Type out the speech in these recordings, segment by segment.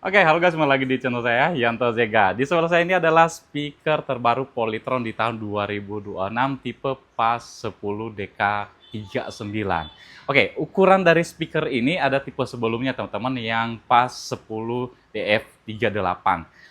Oke, halo guys, kembali lagi di channel saya, Yanto Zega. Di sebelah saya ini adalah speaker terbaru Polytron di tahun 2026, tipe PAS 10 DK39. Oke, ukuran dari speaker ini ada tipe sebelumnya, teman-teman, yang PAS 10 DF38.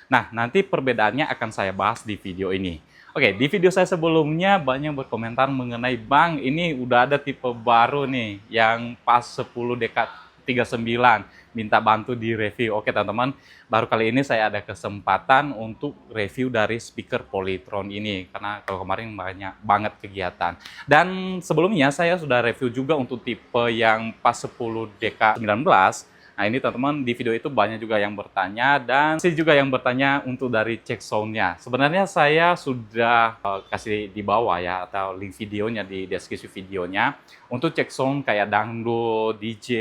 Nah, nanti perbedaannya akan saya bahas di video ini. Oke, di video saya sebelumnya banyak berkomentar mengenai Bang, ini udah ada tipe baru nih, yang PAS 10 DK39. Minta bantu di review. Oke teman-teman, baru kali ini saya ada kesempatan untuk review dari speaker Polytron ini karena kalau kemarin banyak banget kegiatan. Dan sebelumnya saya sudah review juga untuk tipe yang PAS 10 DK19. Nah ini teman-teman, di video itu banyak juga yang bertanya dan saya juga yang bertanya untuk dari check soundnya. Sebenarnya saya sudah kasih di bawah ya, atau link videonya di deskripsi videonya untuk check sound kayak dangdut, DJ,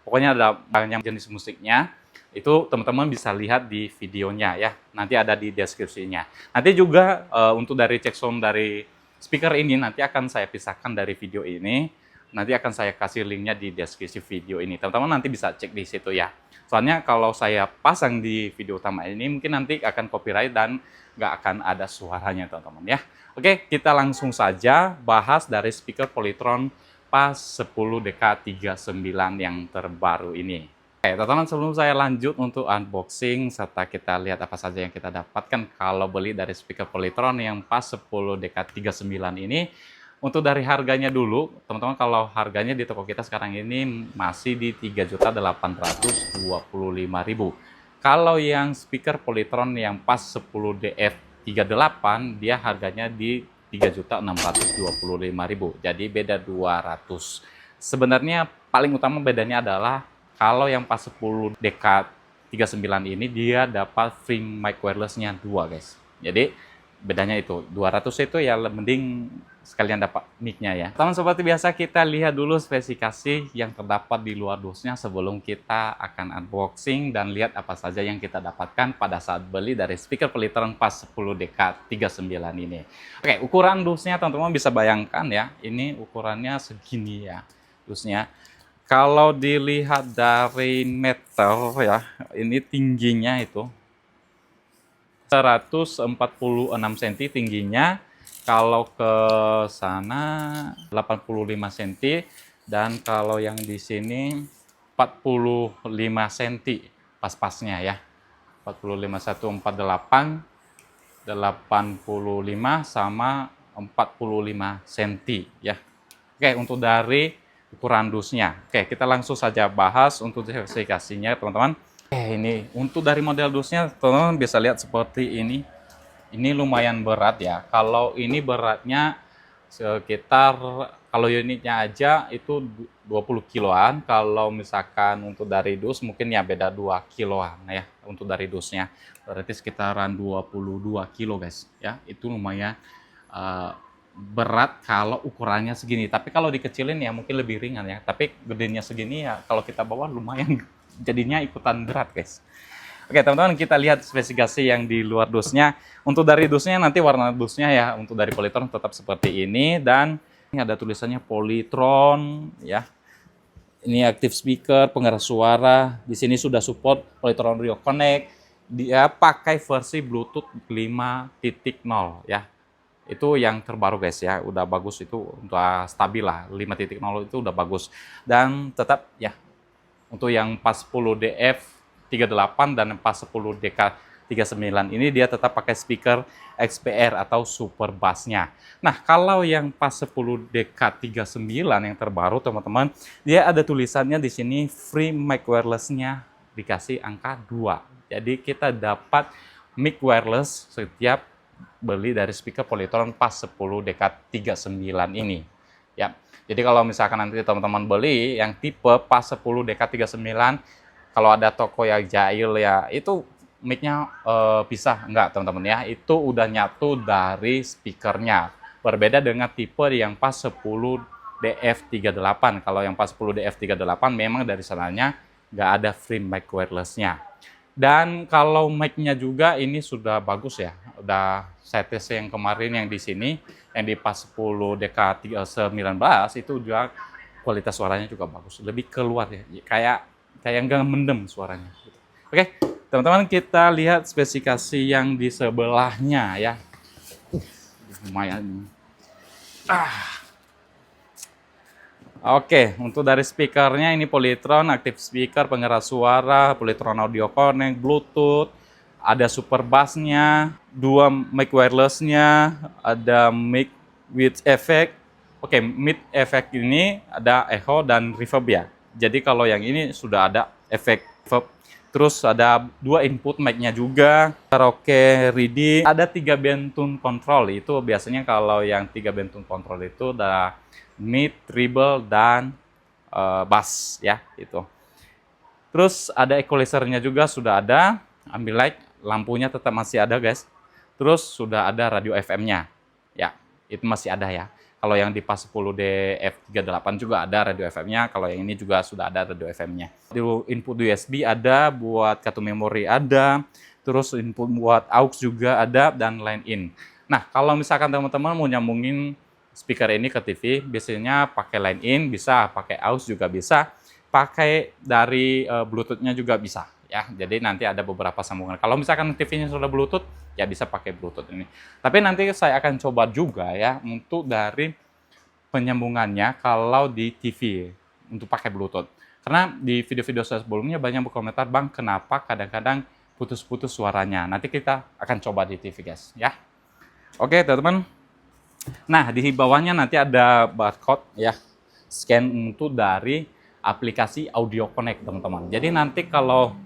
pokoknya ada banyak jenis musiknya. Itu teman-teman bisa lihat di videonya ya. Nanti ada di deskripsinya. Nanti juga untuk dari check sound dari speaker ini nanti akan saya pisahkan dari video ini. Nanti akan saya kasih linknya di deskripsi video ini. Teman-teman nanti bisa cek di situ ya. Soalnya kalau saya pasang di video utama ini mungkin nanti akan copyright dan nggak akan ada suaranya teman-teman ya. Oke, kita langsung saja bahas dari speaker Polytron PAS 10 DK39 yang terbaru ini. Oke, teman-teman, sebelum saya lanjut untuk unboxing serta kita lihat apa saja yang kita dapatkan kalau beli dari speaker Polytron yang PAS 10 DK39 ini, untuk dari harganya dulu, teman-teman, kalau harganya di toko kita sekarang ini masih di 3.825.000. Kalau yang speaker Polytron yang PAS 10 DF38 dia harganya di 3.625.000. Jadi beda 200. Sebenarnya paling utama bedanya adalah kalau yang PAS 10 DK39 ini dia dapat free mic wireless-nya 2, guys. Jadi bedanya itu 200 itu ya mending sekalian dapat mic-nya ya. Teman, seperti biasa kita lihat dulu spesifikasi yang terdapat di luar dusnya sebelum kita akan unboxing dan lihat apa saja yang kita dapatkan pada saat beli dari speaker Polytron PAS 10 DK39 ini. Oke, ukuran dusnya teman-teman bisa bayangkan ya. Ini ukurannya segini ya dusnya. Kalau dilihat dari meter ya, ini tingginya itu 146 cm tingginya, kalau ke sana 85 cm, dan kalau yang di sini 45 cm pas-pasnya ya. 45, 148, 85 sama 45 cm ya. Oke, untuk dari ukuran dusnya. Oke, kita langsung saja bahas untuk spesifikasinya teman-teman. Ini untuk dari model dusnya teman-teman bisa lihat seperti ini. Ini lumayan berat ya. Kalau ini beratnya sekitar, kalau unitnya aja itu 20 kiloan. Kalau misalkan untuk dari dus mungkin ya beda 2 kiloan ya untuk dari dusnya. Berarti sekitaran 22 kilo guys ya. Itu lumayan berat kalau ukurannya segini. Tapi kalau dikecilin ya mungkin lebih ringan ya. Tapi gedenya segini ya kalau kita bawa lumayan jadinya ikutan berat guys. Oke teman-teman, kita lihat spesifikasi yang di luar dusnya. Untuk dari dusnya nanti warna dusnya ya untuk dari Polytron tetap seperti ini, dan ini ada tulisannya Polytron ya. Ini active speaker, pengeras suara. Di sini sudah support Polytron Rio Connect. Dia pakai versi Bluetooth 5.0 ya. Itu yang terbaru guys ya, udah bagus, itu udah stabil lah, 5.0 itu udah bagus. Dan tetap ya untuk yang PAS 10 DF38 dan PAS 10 DK39 ini dia tetap pakai speaker XPR atau super bass-nya. Nah, kalau yang PAS 10 DK39 yang terbaru teman-teman, dia ada tulisannya di sini free mic wireless-nya dikasih angka 2. Jadi kita dapat mic wireless setiap beli dari speaker Polytron PAS 10 DK39 ini. Ya. Jadi kalau misalkan nanti teman-teman beli yang tipe PAS 10 DK39, kalau ada toko yang jahil ya, itu mic-nya pisah enggak teman-teman ya. Itu udah nyatu dari speakernya. Berbeda dengan tipe yang PAS 10 DF38. Kalau yang PAS 10 DF38 memang dari sananya nggak ada free mic wireless-nya. Dan kalau mic-nya juga ini sudah bagus ya. Udah saya tes yang kemarin yang di sini, yang di PAS 10 DK19 itu juga kualitas suaranya juga bagus. Lebih keluar ya. Kayak nggak mendem suaranya. Oke, teman-teman kita lihat spesifikasi yang di sebelahnya ya. Lumayan. Oke, untuk dari speakernya ini Polytron active speaker, pengeras suara, Polytron audio connect, Bluetooth, ada super bassnya, 2 mic wirelessnya, ada mic with effect. Oke, mic effect ini ada echo dan reverb ya. Jadi kalau yang ini sudah ada efek reverb. Terus ada 2 input mic-nya juga, karaoke ready, ada 3 band tone control. Itu biasanya kalau yang 3 band tone control itu ada mid, treble, dan bass ya itu. Terus ada equalizer-nya juga sudah ada, ambilight, lampunya tetap masih ada guys. Terus sudah ada radio FM-nya. Ya, itu masih ada ya. Kalau yang di PAS 10D F38 juga ada radio FM-nya, kalau yang ini juga sudah ada radio FM-nya. Input USB ada, buat kartu memori ada, terus input buat aux juga ada, dan line in. Nah, kalau misalkan teman-teman mau nyambungin speaker ini ke TV, biasanya pakai line in, bisa pakai aux juga bisa, pakai dari Bluetooth-nya juga bisa ya. Jadi nanti ada beberapa sambungan. Kalau misalkan TV-nya sudah Bluetooth, ya bisa pakai Bluetooth ini. Tapi nanti saya akan coba juga ya untuk dari penyambungannya kalau di TV untuk pakai Bluetooth. Karena di video-video saya sebelumnya banyak berkomentar, "Bang, kenapa kadang-kadang putus-putus suaranya?" Nanti kita akan coba di TV guys ya. Oke, teman-teman. Nah, di bawahnya nanti ada barcode ya, scan untuk dari aplikasi Audio Connect, teman-teman. Jadi nanti kalau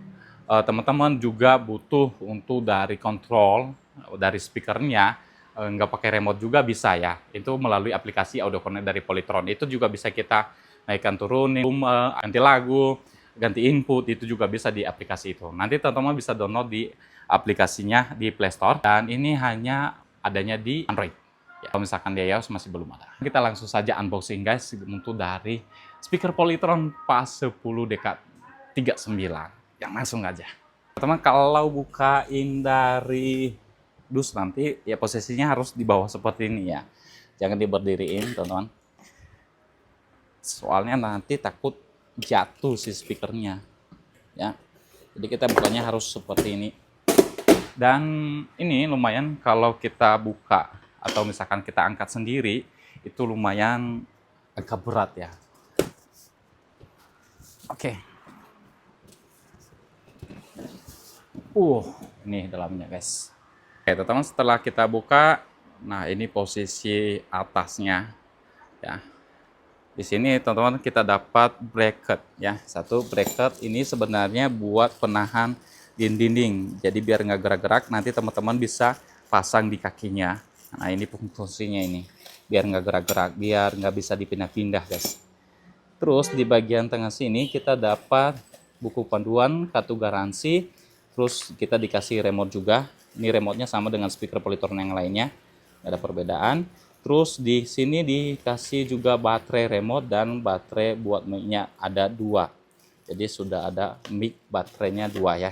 teman-teman juga butuh untuk dari kontrol dari speakernya, nggak pakai remote juga bisa ya. Itu melalui aplikasi Audio Connect dari Polytron. Itu juga bisa kita naikkan turunin, ganti lagu, ganti input, itu juga bisa di aplikasi itu. Nanti teman-teman bisa download di aplikasinya di Play Store, dan ini hanya adanya di Android. Ya, kalau misalkan di iOS masih belum ada. Kita langsung saja unboxing guys untuk dari speaker Polytron PAS 10DK39. Yang langsung aja. Teman, kalau bukain dari dus nanti ya posisinya harus di bawah seperti ini ya. Jangan diberdiriin, teman-teman. Soalnya nanti takut jatuh si speakernya. Ya. Jadi kita bukanya harus seperti ini. Dan ini lumayan kalau kita buka atau misalkan kita angkat sendiri, itu lumayan agak berat ya. Oke. Ini dalamnya guys. Oke, teman-teman, setelah kita buka, nah ini posisi atasnya ya. Di sini teman-teman kita dapat bracket ya. Satu bracket ini sebenarnya buat penahan dinding. Jadi biar nggak gerak-gerak, nanti teman-teman bisa pasang di kakinya. Nah ini fungsinya ini, biar nggak gerak-gerak, biar nggak bisa dipindah-pindah guys. Terus di bagian tengah sini kita dapat buku panduan, kartu garansi, terus kita dikasih remote juga. Ini remote-nya sama dengan speaker Polytron yang lainnya, nggak ada perbedaan. Terus di sini dikasih juga baterai remote dan baterai buat mic-nya ada 2. Jadi sudah ada mic baterainya 2 ya.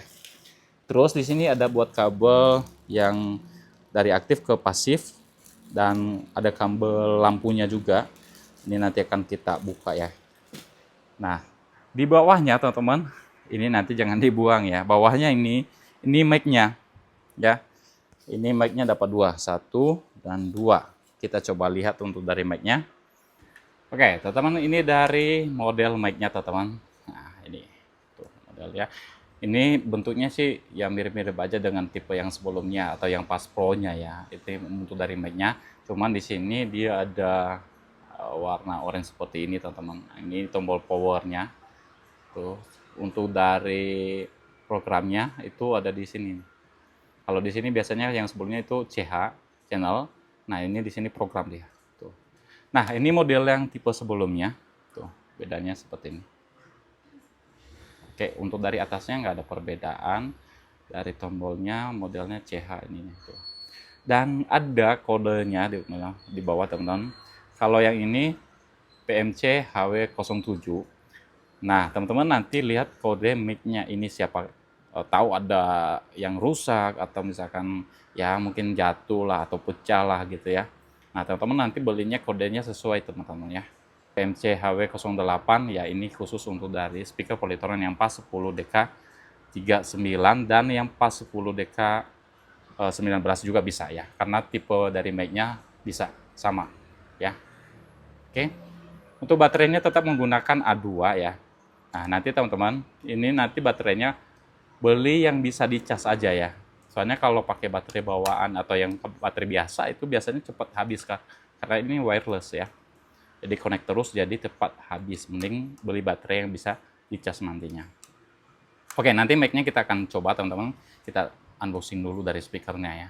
Terus di sini ada buat kabel yang dari aktif ke pasif, dan ada kabel lampunya juga. Ini nanti akan kita buka ya. Nah, di bawahnya teman-teman, ini nanti jangan dibuang ya. Bawahnya ini mic-nya ya. Ini mic-nya dapat 2, 1 dan 2. Kita coba lihat untuk dari mic-nya. Oke, teman-teman, ini dari model mic-nya teman-teman. Nah, ini tuh model ya. Ini bentuknya sih ya mirip-mirip aja dengan tipe yang sebelumnya atau yang PAS Pro-nya ya. Itu untuk dari mic-nya. Cuman di sini dia ada warna orange seperti ini, teman-teman. Ini tombol power-nya. Tuh, untuk dari programnya itu ada di sini. Kalau di sini biasanya yang sebelumnya itu CH channel. Nah, ini di sini program dia. Tuh. Nah, ini model yang tipe sebelumnya. Tuh, bedanya seperti ini. Oke, untuk dari atasnya nggak ada perbedaan. Dari tombolnya modelnya CH ini tuh. Dan ada kodenya di bawah, teman-teman. Kalau yang ini PMC HW07. Nah, teman-teman nanti lihat kode mic-nya ini siapa tahu ada yang rusak atau misalkan ya mungkin jatuh lah atau pecah lah gitu ya. Nah, teman-teman nanti belinya kodenya sesuai, teman-teman ya. PMC HW08 ya, ini khusus untuk dari speaker Polytron yang PAS 10DK 39 dan yang pas 10 DK 19 juga bisa ya, karena tipe dari mic-nya bisa sama ya. Oke, untuk baterainya tetap menggunakan A2 ya. Nah, nanti teman-teman, ini nanti baterainya beli yang bisa dicas aja ya. Soalnya kalau pakai baterai bawaan atau yang baterai biasa itu biasanya cepat habis kan, karena ini wireless ya. Jadi connect terus, jadi cepat habis. Mending beli baterai yang bisa dicas nantinya. Oke, nanti mic-nya kita akan coba teman-teman. Kita unboxing dulu dari speakernya ya.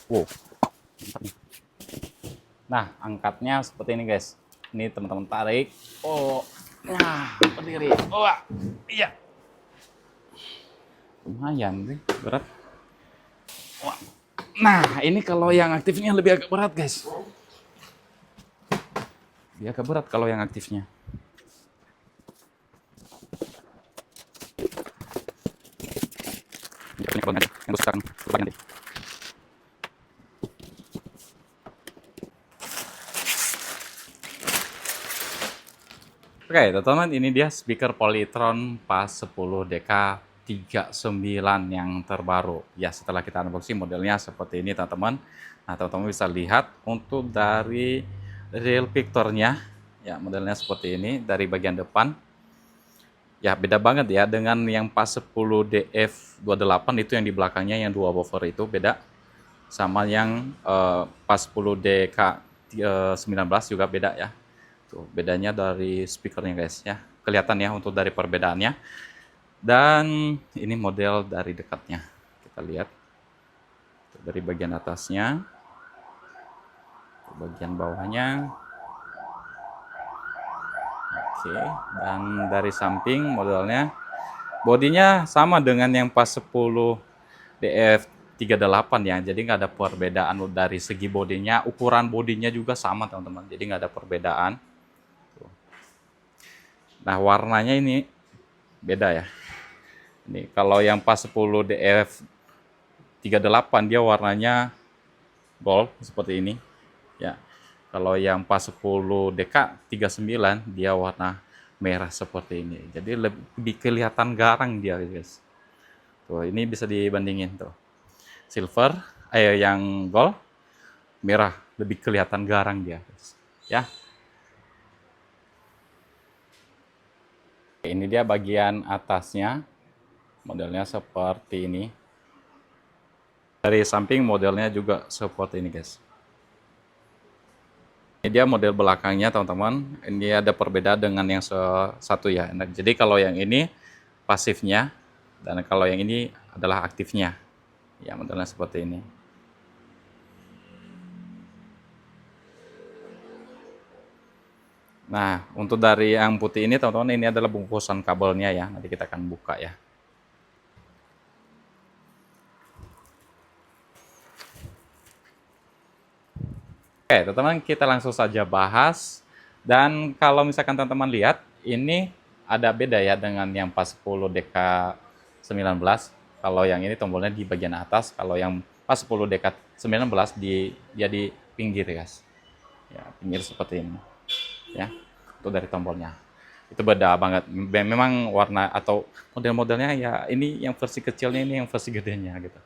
Wow. Nah, angkatnya seperti ini guys. Ini teman-teman tarik. Oh, nah, berdiri. Wah, iya. Lumayan sih, berat. Wah. Nah, ini kalau yang aktifnya lebih agak berat guys. Dia agak berat kalau yang aktifnya. Yang sekarang, nanti. Oke, teman-teman, ini dia speaker Polytron pas 10 DK39 yang terbaru. Ya, setelah kita unboxing modelnya seperti ini, teman-teman. Nah, teman-teman bisa lihat untuk dari real picture-nya, ya modelnya seperti ini dari bagian depan. Ya, beda banget ya dengan yang pas 10 DF28 itu yang di belakangnya yang 2 woofer itu beda. Sama yang pas 10 DK19 juga beda ya. Tuh, bedanya dari speakernya guys ya. Kelihatan ya untuk dari perbedaannya. Dan ini model dari dekatnya. Kita lihat. Dari bagian atasnya. Bagian bawahnya. Oke, dan dari samping modelnya. Bodinya sama dengan yang pas 10 DF38 ya. Jadi nggak ada perbedaan dari segi bodinya. Ukuran bodinya juga sama teman-teman. Jadi nggak ada perbedaan. Nah, warnanya ini beda ya. Ini kalau yang pas 10 DF38 dia warnanya gold seperti ini. Ya. Kalau yang pas 10 DK39 dia warna merah seperti ini. Jadi lebih kelihatan garang dia, guys. Tuh, ini bisa dibandingin tuh. Silver yang gold merah lebih kelihatan garang dia, guys. Ya. Ini dia bagian atasnya, modelnya seperti ini. Dari samping modelnya juga seperti ini guys. Ini dia model belakangnya teman-teman. Ini ada perbedaan dengan yang satu ya. Nah, jadi kalau yang ini pasifnya, dan kalau yang ini adalah aktifnya. Ya modelnya seperti ini. Nah, untuk dari yang putih ini teman-teman, ini adalah bungkusan kabelnya ya. Nanti kita akan buka ya. Oke, teman-teman, kita langsung saja bahas. Dan kalau misalkan teman-teman lihat, ini ada beda ya dengan yang pas 10 DK19. Kalau yang ini tombolnya di bagian atas, kalau yang pas 10 DK19 dia di pinggir guys. Ya, pinggir seperti ini. Ya, itu dari tombolnya. Itu beda banget. Memang warna atau model-modelnya ya ini yang versi kecilnya, ini yang versi gedenya gitu.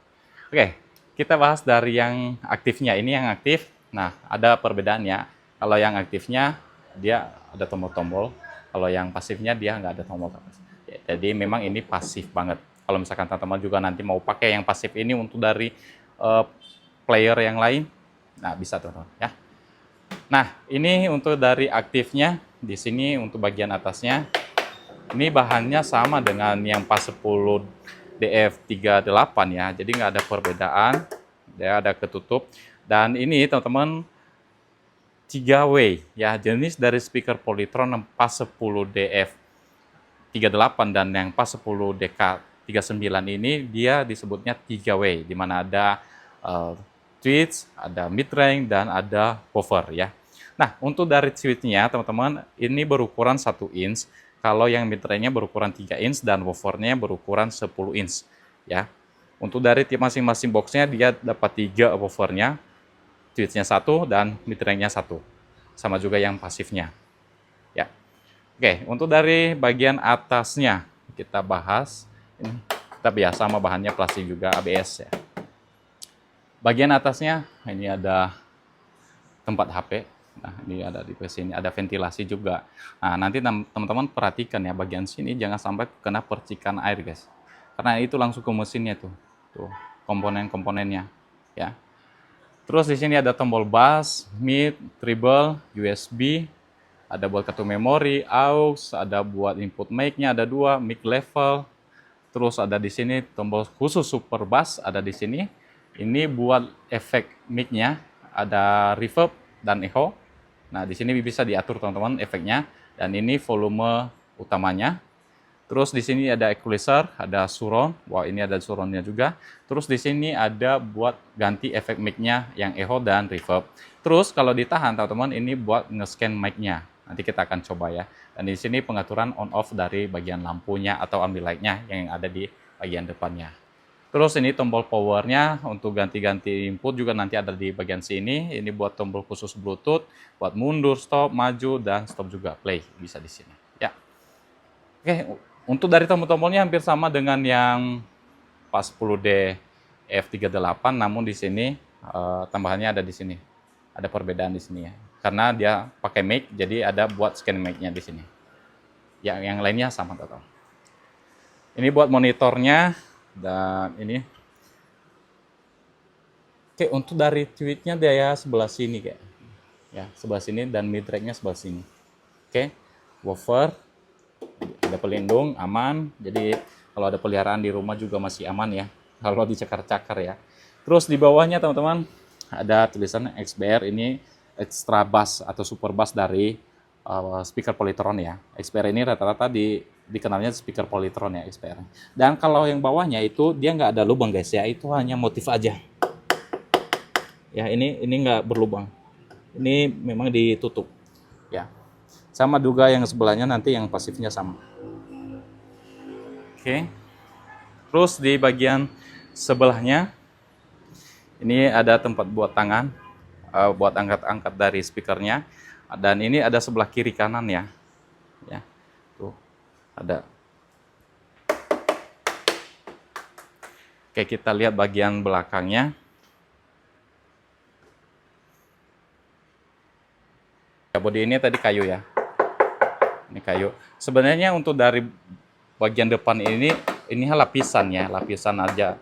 Oke, kita bahas dari yang aktifnya. Ini yang aktif. Nah, ada perbedaannya. Kalau yang aktifnya dia ada tombol-tombol. Kalau yang pasifnya dia nggak ada tombol. Jadi memang ini pasif banget. Kalau misalkan teman-teman juga nanti mau pakai yang pasif ini untuk dari player yang lain, nah bisa teman-teman ya. Nah, ini untuk dari aktifnya. Di sini untuk bagian atasnya, ini bahannya sama dengan yang pas 10 DF38 ya. Jadi nggak ada perbedaan. Dia ada ketutup. Dan ini teman-teman 3W ya. Jenis dari speaker Polytron yang pas 10 DF38 dan yang pas 10 DK39 ini dia disebutnya 3W. Di mana ada switch, ada mid range, dan ada woofer ya. Nah, untuk dari switch-nya teman-teman, ini berukuran 1 inch. Kalau yang mid range-nya berukuran 3 inch dan woofer-nya berukuran 10 inch ya. Untuk dari masing-masing box-nya dia dapat 3 woofer-nya, switch-nya 1 dan mid range-nya 1. Sama juga yang pasifnya. Ya. Oke, untuk dari bagian atasnya kita bahas. Ini kita biasa sama bahannya plastik juga ABS ya. Bagian atasnya ini ada tempat HP. Nah, ini ada di sini ada ventilasi juga. Nah, nanti teman-teman perhatikan ya bagian sini jangan sampai kena percikan air, guys. Karena itu langsung ke mesinnya tuh. Tuh, komponen-komponennya ya. Terus di sini ada tombol bass, mid, treble, USB, ada buat kartu memori, aux, ada buat input mic-nya ada dua, mic level. Terus ada di sini tombol khusus super bass ada di sini. Ini buat efek mic-nya, ada reverb dan echo. Nah, di sini bisa diatur teman-teman efeknya, dan ini volume utamanya. Terus di sini ada equalizer, ada surround. Wah, ini ada surround-nya juga. Terus di sini ada buat ganti efek mic-nya yang echo dan reverb. Terus kalau ditahan teman-teman, ini buat nge-scan mic-nya. Nanti kita akan coba ya. Dan di sini pengaturan on off dari bagian lampunya atau ambil light-nya yang ada di bagian depannya. Terus ini tombol powernya untuk ganti-ganti input juga nanti ada di bagian sini. Ini buat tombol khusus Bluetooth, buat mundur, stop, maju, dan stop juga play bisa di sini. Ya. Oke, untuk dari tombol-tombolnya hampir sama dengan yang pas 10D F38, namun di sini tambahannya ada di sini. Ada perbedaan di sini ya. Karena dia pakai mic, jadi ada buat scan mic-nya di sini. Yang lainnya sama total. Ini buat monitornya dan ini. Oke, untuk dari tweetnya dia sebelah sini kayak. Ya, sebelah sini dan mid track-nya sebelah sini. Oke, woofer, ada pelindung, aman. Jadi kalau ada peliharaan di rumah juga masih aman ya. Kalau dicakar-cakar ya. Terus di bawahnya teman-teman ada tulisan XBR, ini extra bass atau super bass dari speaker Polytron ya. XBR ini rata-rata dikenalnya speaker Polytron ya XBR. Dan kalau yang bawahnya itu dia nggak ada lubang guys ya, itu hanya motif aja. Ya ini nggak berlubang. Ini memang ditutup ya. Sama juga yang sebelahnya nanti yang pasifnya sama. Oke. Terus di bagian sebelahnya ini ada tempat buat tangan, buat angkat-angkat dari speakernya. Dan ini ada sebelah kiri kanan ya. Ya. Tuh. Ada. Oke, kita lihat bagian belakangnya. Bodi ini tadi kayu ya. Ini kayu. Sebenarnya untuk dari bagian depan ini lapisan ya, lapisan aja.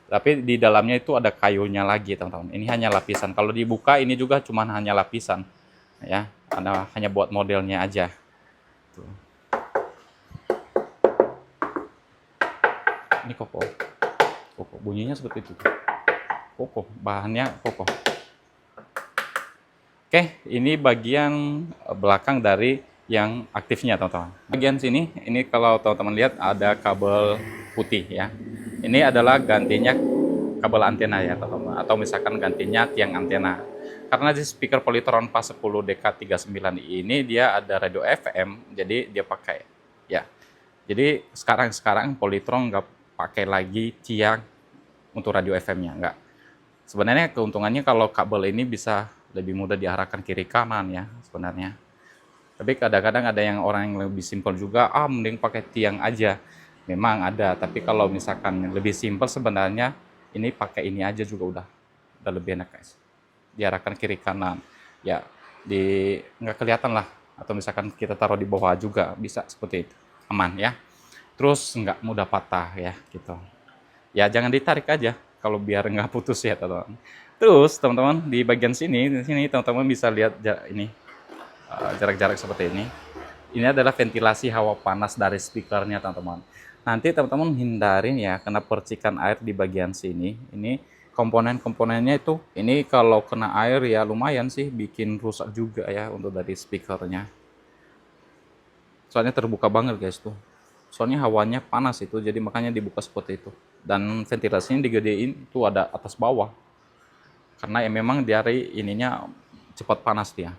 Tapi di dalamnya itu ada kayunya lagi, teman-teman. Ini hanya lapisan. Kalau dibuka ini juga cuma hanya lapisan. Ya, hanya buat modelnya aja. Tuh. Ini kokoh. Kokoh. Bunyinya seperti itu. Kokoh. Bahannya kokoh. Oke, ini bagian belakang dari yang aktifnya, teman-teman. Bagian sini, ini kalau teman-teman lihat ada kabel putih ya. Ini adalah gantinya kabel antena ya, teman-teman. Atau misalkan gantinya tiang antena. Karena di speaker Polytron PAS 10 DK39 ini dia ada radio FM, jadi dia pakai ya. Jadi sekarang Polytron nggak pakai lagi tiang untuk radio FM-nya, nggak. Sebenarnya keuntungannya kalau kabel ini bisa lebih mudah diarahkan kiri kanan ya sebenarnya. Tapi kadang-kadang ada yang orang yang lebih simpel juga, mending pakai tiang aja. Memang ada, tapi kalau misalkan lebih simpel sebenarnya ini pakai ini aja juga udah lebih enak guys. Diarahkan kiri kanan. Ya, nggak kelihatan lah. Atau misalkan kita taruh di bawah juga bisa seperti itu. Aman ya. Terus nggak mudah patah ya gitu. Ya jangan ditarik aja kalau biar nggak putus ya teman-teman. Terus teman-teman di bagian sini teman-teman bisa lihat ini jarak-jarak seperti ini. Ini adalah ventilasi hawa panas dari speakernya teman-teman. Nanti teman-teman hindarin ya kena percikan air di bagian sini. Ini komponen-komponennya itu ini kalau kena air ya lumayan sih bikin rusak juga ya untuk dari speakernya. Soalnya terbuka banget guys tuh. Soalnya hawanya panas itu jadi makanya dibuka seperti itu. Dan ventilasinya digedein itu ada atas bawah. Karena ya memang dari ininya cepat panas dia.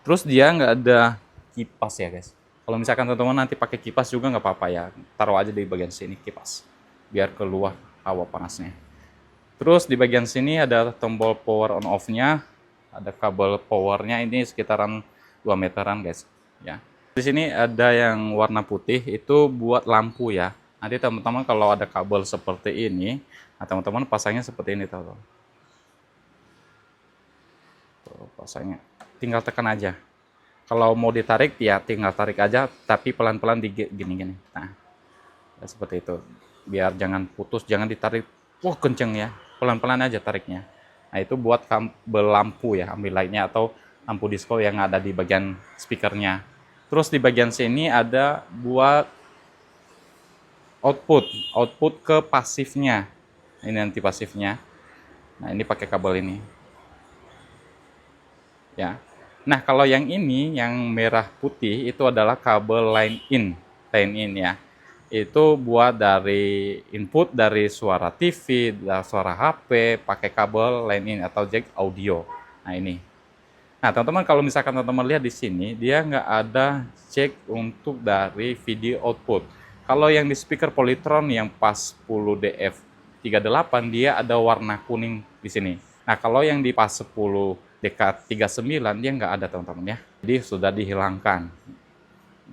Terus dia nggak ada kipas ya guys. Kalau misalkan teman-teman nanti pakai kipas juga nggak apa-apa ya. Taruh aja di bagian sini kipas. Biar keluar hawa panasnya. Terus di bagian sini ada tombol power on off-nya. Ada kabel powernya ini sekitaran 2 meteran guys. Ya. Di sini ada yang warna putih, itu buat lampu ya. Nanti teman-teman kalau ada kabel seperti ini, nah teman-teman pasangnya seperti ini tuh. Tuh, pasangnya. Tinggal tekan aja. Kalau mau ditarik ya tinggal tarik aja, tapi pelan-pelan di gini-gini. Nah, ya seperti itu. Biar jangan putus, jangan ditarik. Wah kenceng ya. Pelan-pelan aja tariknya. Nah itu buat kabel lampu ya, ambil lightnya atau lampu disco yang ada di bagian speakernya. Terus di bagian sini ada buat output ke pasifnya. Ini nanti pasifnya. Nah ini pakai kabel ini. Ya. Nah kalau yang ini yang merah putih itu adalah kabel line in ya. Itu buat dari input dari suara TV, dari suara HP, pakai kabel line in atau jack audio. Nah ini. Nah teman-teman kalau misalkan teman-teman lihat di sini, dia nggak ada jack untuk dari video output. Kalau yang di speaker Polytron yang pas 10DF38 dia ada warna kuning di sini. Nah kalau yang di pas 10 DK39 dia nggak ada teman-teman ya. Jadi sudah dihilangkan.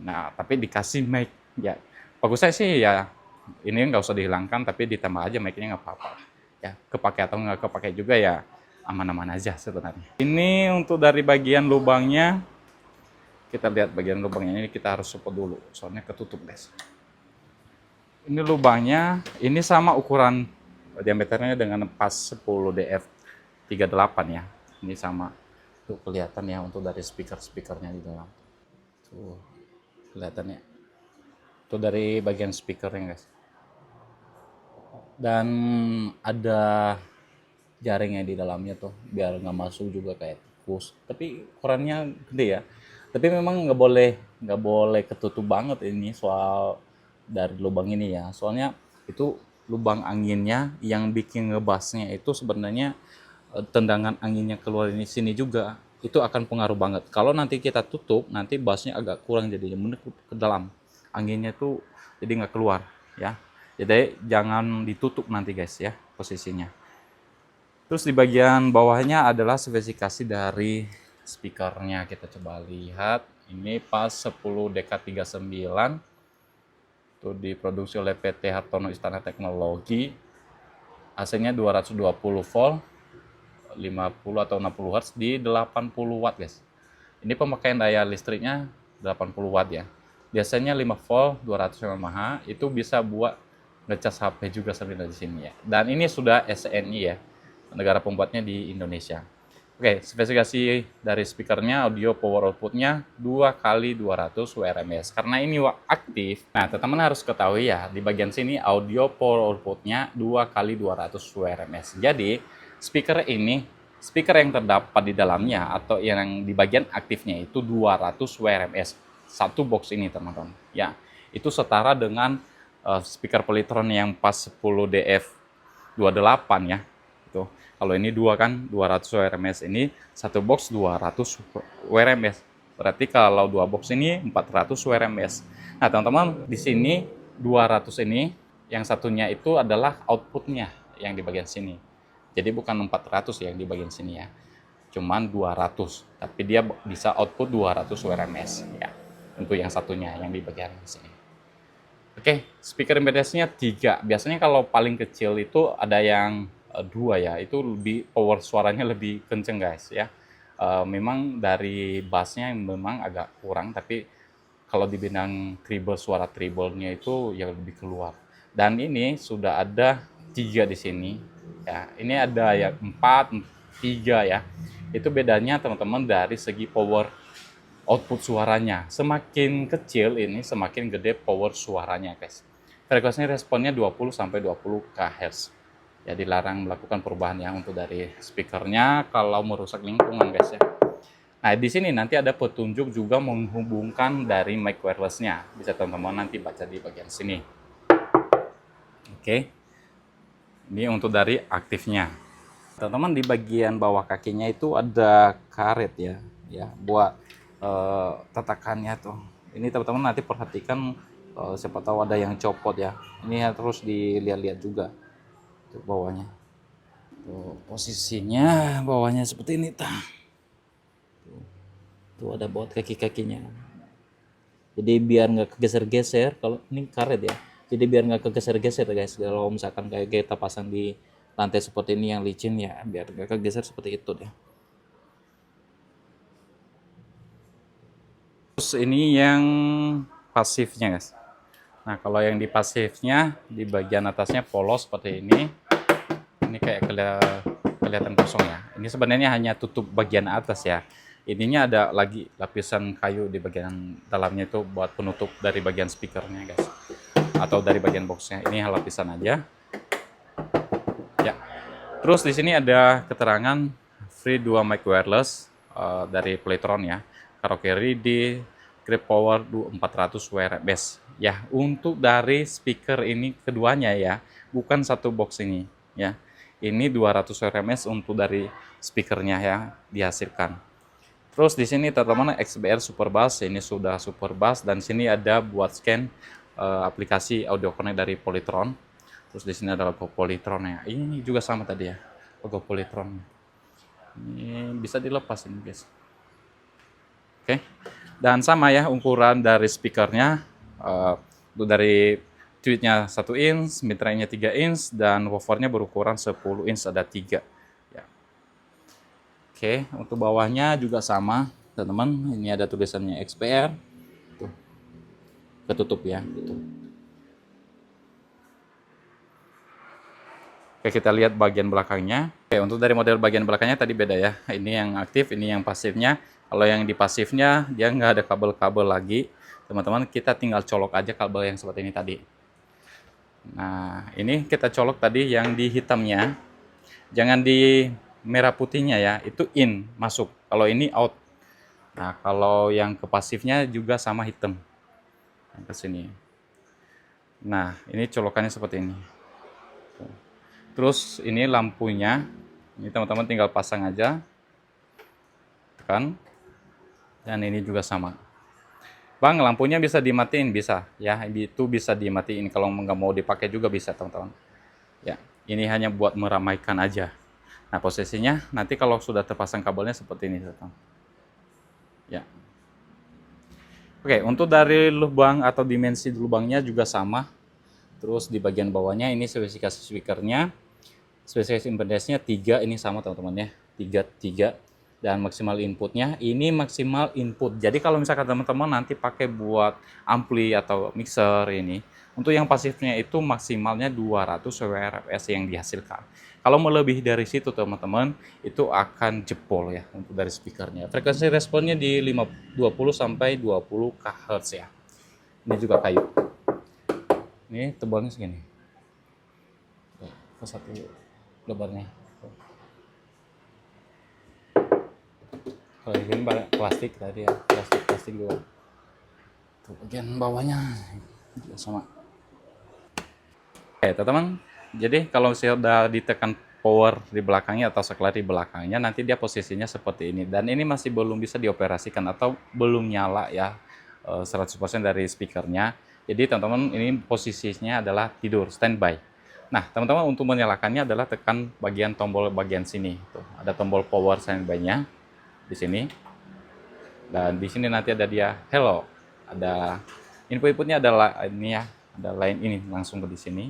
Nah tapi dikasih mic ya. Bagusnya sih ya ini nggak usah dihilangkan tapi ditambah aja mic-nya nggak apa-apa. Ya kepake atau nggak kepake juga ya aman-aman aja sebenarnya. Ini untuk dari bagian lubangnya, kita lihat bagian lubangnya ini kita harus support dulu, soalnya ketutup guys. Ini lubangnya, ini sama ukuran diameternya dengan pas 10DF38 ya. Ini sama, tuh kelihatan ya untuk dari speaker-speakernya di dalam. Tuh, kelihatannya. Tuh dari bagian speakernya guys. Dan ada jaringnya di dalamnya tuh biar nggak masuk juga kayak tikus, tapi ukurannya gede ya. Tapi memang nggak boleh ketutup banget ini soal dari lubang ini ya, soalnya itu lubang anginnya yang bikin ngebasnya itu sebenarnya tendangan anginnya keluar ini sini juga itu akan pengaruh banget. Kalau nanti kita tutup nanti bassnya agak kurang jadinya menekuk ke dalam, anginnya tuh jadi nggak keluar ya. Jadi jangan ditutup nanti guys ya posisinya. Terus di bagian bawahnya adalah spesifikasi dari speakernya. Kita coba lihat. Ini pas 10 DK39. Itu diproduksi oleh PT Hartono Istana Teknologi. AC-nya 220 volt, 50 atau 60 Hz di 80 watt guys. Ini pemakaian daya listriknya 80 watt ya. Biasanya 5 volt 200 mAh itu bisa buat ngecas HP juga sebenarnya di sini ya. Dan ini sudah SNI ya. Negara pembuatnya di Indonesia. Oke, spesifikasi dari speakernya audio power outputnya 2 kali 200 WRMS. Karena ini aktif, nah teman-teman harus ketahui ya, di bagian sini audio power outputnya 2 kali 200 WRMS. Jadi, speaker yang terdapat di dalamnya atau yang di bagian aktifnya itu 200 WRMS. Satu box ini teman-teman. Ya, itu setara dengan speaker Polytron yang pas 10 DF28 ya. Itu. Kalau ini dua kan 200 WRMS, ini satu box 200 WRMS. Berarti kalau dua box ini 400 WRMS. Nah, teman-teman, di sini 200 ini yang satunya itu adalah outputnya yang di bagian sini. Jadi bukan 400 yang di bagian sini ya. Cuman 200, tapi dia bisa output 200 WRMS ya. Untuk yang satunya yang di bagian sini. Oke, speaker impedance-nya 3. Biasanya kalau paling kecil itu ada yang 2 ya, itu lebih power suaranya lebih kenceng guys ya. Memang dari bassnya memang agak kurang, tapi kalau di bidang treble, suara treble-nya itu yang lebih keluar. Dan ini sudah ada 3 di sini ya. Ini ada ya 4, 3 ya. Itu bedanya teman-teman dari segi power output suaranya. Semakin kecil ini semakin gede power suaranya guys. Frekuensi responnya 20 sampai 20 kHz. Ya dilarang melakukan perubahan ya untuk dari speakernya kalau merusak lingkungan guys ya. Nah di sini nanti ada petunjuk juga menghubungkan dari mic wirelessnya. Bisa teman-teman nanti baca di bagian sini. Oke. Ini untuk dari aktifnya. Teman-teman di bagian bawah kakinya itu ada karet ya. Ya buat tatakannya tuh. Ini teman-teman nanti perhatikan siapa tahu ada yang copot ya. Ini terus dilihat-lihat juga. Tuh bawahnya. Tuh posisinya bawahnya seperti ini. Tuh ada buat kaki-kakinya. Jadi biar nggak kegeser-geser, kalau ini karet ya. Jadi biar nggak kegeser-geser guys. Kalau misalkan kayak kita pasang di lantai seperti ini yang licin ya, biar nggak kegeser seperti itu deh. Terus ini yang pasifnya guys. Nah kalau yang di pasifnya di bagian atasnya polos seperti ini kayak kelihatan kosong ya. Ini sebenarnya hanya tutup bagian atas ya. Ininya ada lagi lapisan kayu di bagian dalamnya itu buat penutup dari bagian speakernya guys, atau dari bagian boxnya. Ini lapisan aja. Ya. Terus di sini ada keterangan free 2 mic wireless dari Playtron ya. Karaoke Ready, Grip Power 400 wireless. Ya, untuk dari speaker ini keduanya ya, bukan satu box ini ya. Ini 200 RMS untuk dari speakernya ya dihasilkan. Terus di sini teman-teman XBR Super Bass, ini sudah Super Bass, dan sini ada buat scan aplikasi Audio Connect dari Polytron. Terus di sini ada logo Polytron ya. Ini juga sama tadi ya, logo Polytron. Ini bisa dilepas ini guys. Oke. Dan sama ya ukuran dari speakernya, dari tweetnya 1 inch, mid-range-nya 3 inch, dan woofernya berukuran 10 inch, ada 3 ya. Oke, untuk bawahnya juga sama teman-teman, ini ada tulisannya XPR tuh, ketutup ya gitu. Oke, kita lihat bagian belakangnya. Oke, untuk dari model bagian belakangnya tadi beda ya, ini yang aktif, ini yang pasifnya. Kalau yang di pasifnya dia nggak ada kabel-kabel lagi teman-teman, kita tinggal colok aja kabel yang seperti ini tadi. Nah ini kita colok tadi yang di hitamnya, jangan di merah putihnya ya, itu in, masuk. Kalau ini out. Nah kalau yang ke pasifnya juga sama hitam ke sini. Nah ini colokannya seperti ini. Terus ini lampunya, ini teman-teman tinggal pasang aja, kan? Dan ini juga sama. Bang, lampunya bisa dimatiin, bisa ya, itu bisa dimatiin. Kalau nggak mau dipakai juga bisa teman-teman. Ya, ini hanya buat meramaikan aja. Nah posisinya nanti kalau sudah terpasang kabelnya seperti ini teman-teman. Ya. Oke, untuk dari lubang atau dimensi lubangnya juga sama. Terus di bagian bawahnya ini spesifikasi speakernya, spesifikasi impedance-nya 3, ini sama teman-teman ya, 3 dan maksimal inputnya ini maksimal input. Jadi kalau misalkan teman-teman nanti pakai buat ampli atau mixer ini, untuk yang pasifnya itu maksimalnya 200 WRFS yang dihasilkan. Kalau melebihi dari situ teman-teman, itu akan jebol ya untuk dari speakernya. Frekuensi responnya di 20 sampai 20 kHz ya. Ini juga kayu. Ini tebalnya segini. Ke satu lebarnya. Kalau ini plastik tadi ya, plastik juga. Tuh, bagian bawahnya juga sama. Oke teman-teman, jadi kalau sudah ditekan power di belakangnya atau saklar di belakangnya, nanti dia posisinya seperti ini. Dan ini masih belum bisa dioperasikan atau belum nyala ya 100% dari speakernya. Jadi teman-teman ini posisinya adalah tidur, standby. Nah teman-teman untuk menyalakannya adalah tekan bagian tombol bagian sini. Tuh, ada tombol power standby-nya di sini. Dan di sini nanti ada dia hello. Ada inputnya adalah ini ya, ada line ini langsung ke di sini.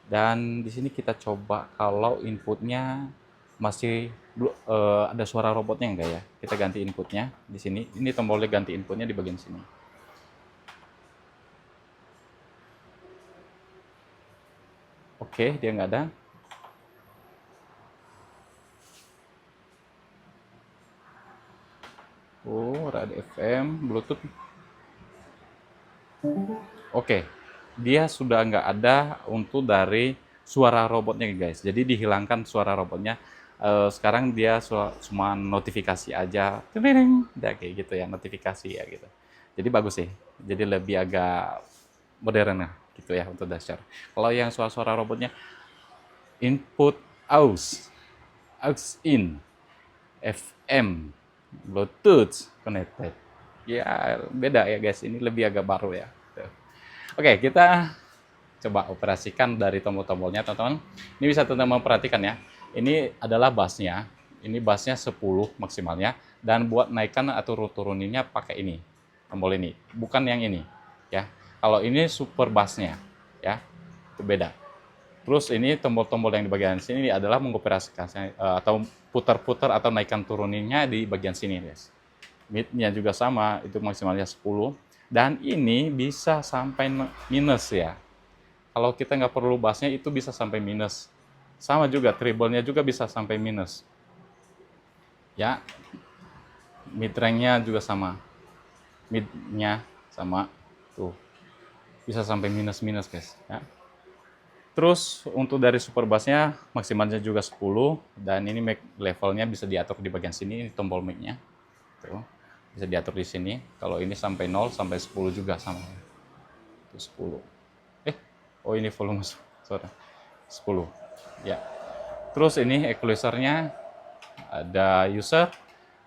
Dan di sini kita coba kalau inputnya masih ada suara robotnya enggak ya. Kita ganti inputnya di sini. Ini tombolnya ganti inputnya di bagian sini. Oke, dia nggak ada. Oh, radio FM, Bluetooth. Oke, dia sudah nggak ada untuk dari suara robotnya guys. Jadi dihilangkan suara robotnya. Sekarang dia cuma notifikasi aja, udah kayak gitu ya, notifikasi ya gitu. Jadi bagus sih. Jadi lebih agak modern lah gitu ya untuk dasar. Kalau yang suara-suara robotnya input aus, aux in, FM, Bluetooth connected. Ya beda ya guys. Ini lebih agak baru ya. Oke, kita coba operasikan dari tombol-tombolnya teman-teman. Ini bisa teman-teman perhatikan ya. Ini adalah bassnya. Ini bassnya 10 maksimalnya. Dan buat naikkan atau turuninnya pakai ini. tombol ini, bukan yang ini ya. Kalau ini super bassnya ya, itu beda. Terus ini tombol-tombol yang di bagian sini adalah mengoperasikan atau putar-putar atau naikkan turuninnya di bagian sini guys. Mid-nya juga sama, itu maksimalnya 10, dan ini bisa sampai minus ya. Kalau kita nggak perlu bassnya itu bisa sampai minus. Sama juga treble-nya juga bisa sampai minus ya. Mid range-nya juga sama, mid-nya sama tuh, bisa sampai minus guys ya. Terus untuk dari super bassnya maksimalnya juga 10, dan ini mic levelnya bisa diatur di bagian sini, ini tombol mic-nya. Tuh, bisa diatur di sini. Kalau ini sampai 0 sampai 10 juga sama. Itu 10. Oh ini volume suara 10. Ya. Terus ini equalizer-nya ada user,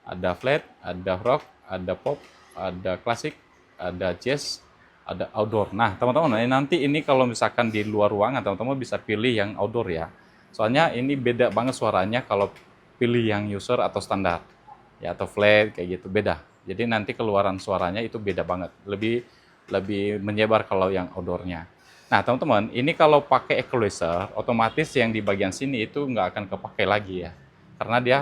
ada flat, ada rock, ada pop, ada klasik, ada jazz, ada outdoor. Nah, teman-teman, nanti ini kalau misalkan di luar ruangan, teman-teman bisa pilih yang outdoor ya. Soalnya ini beda banget suaranya kalau pilih yang user atau standar. Ya, atau flat kayak gitu, beda. Jadi nanti keluaran suaranya itu beda banget. Lebih menyebar kalau yang outdoor-nya. Nah, teman-teman, ini kalau pakai equalizer, otomatis yang di bagian sini itu nggak akan kepakai lagi ya. Karena dia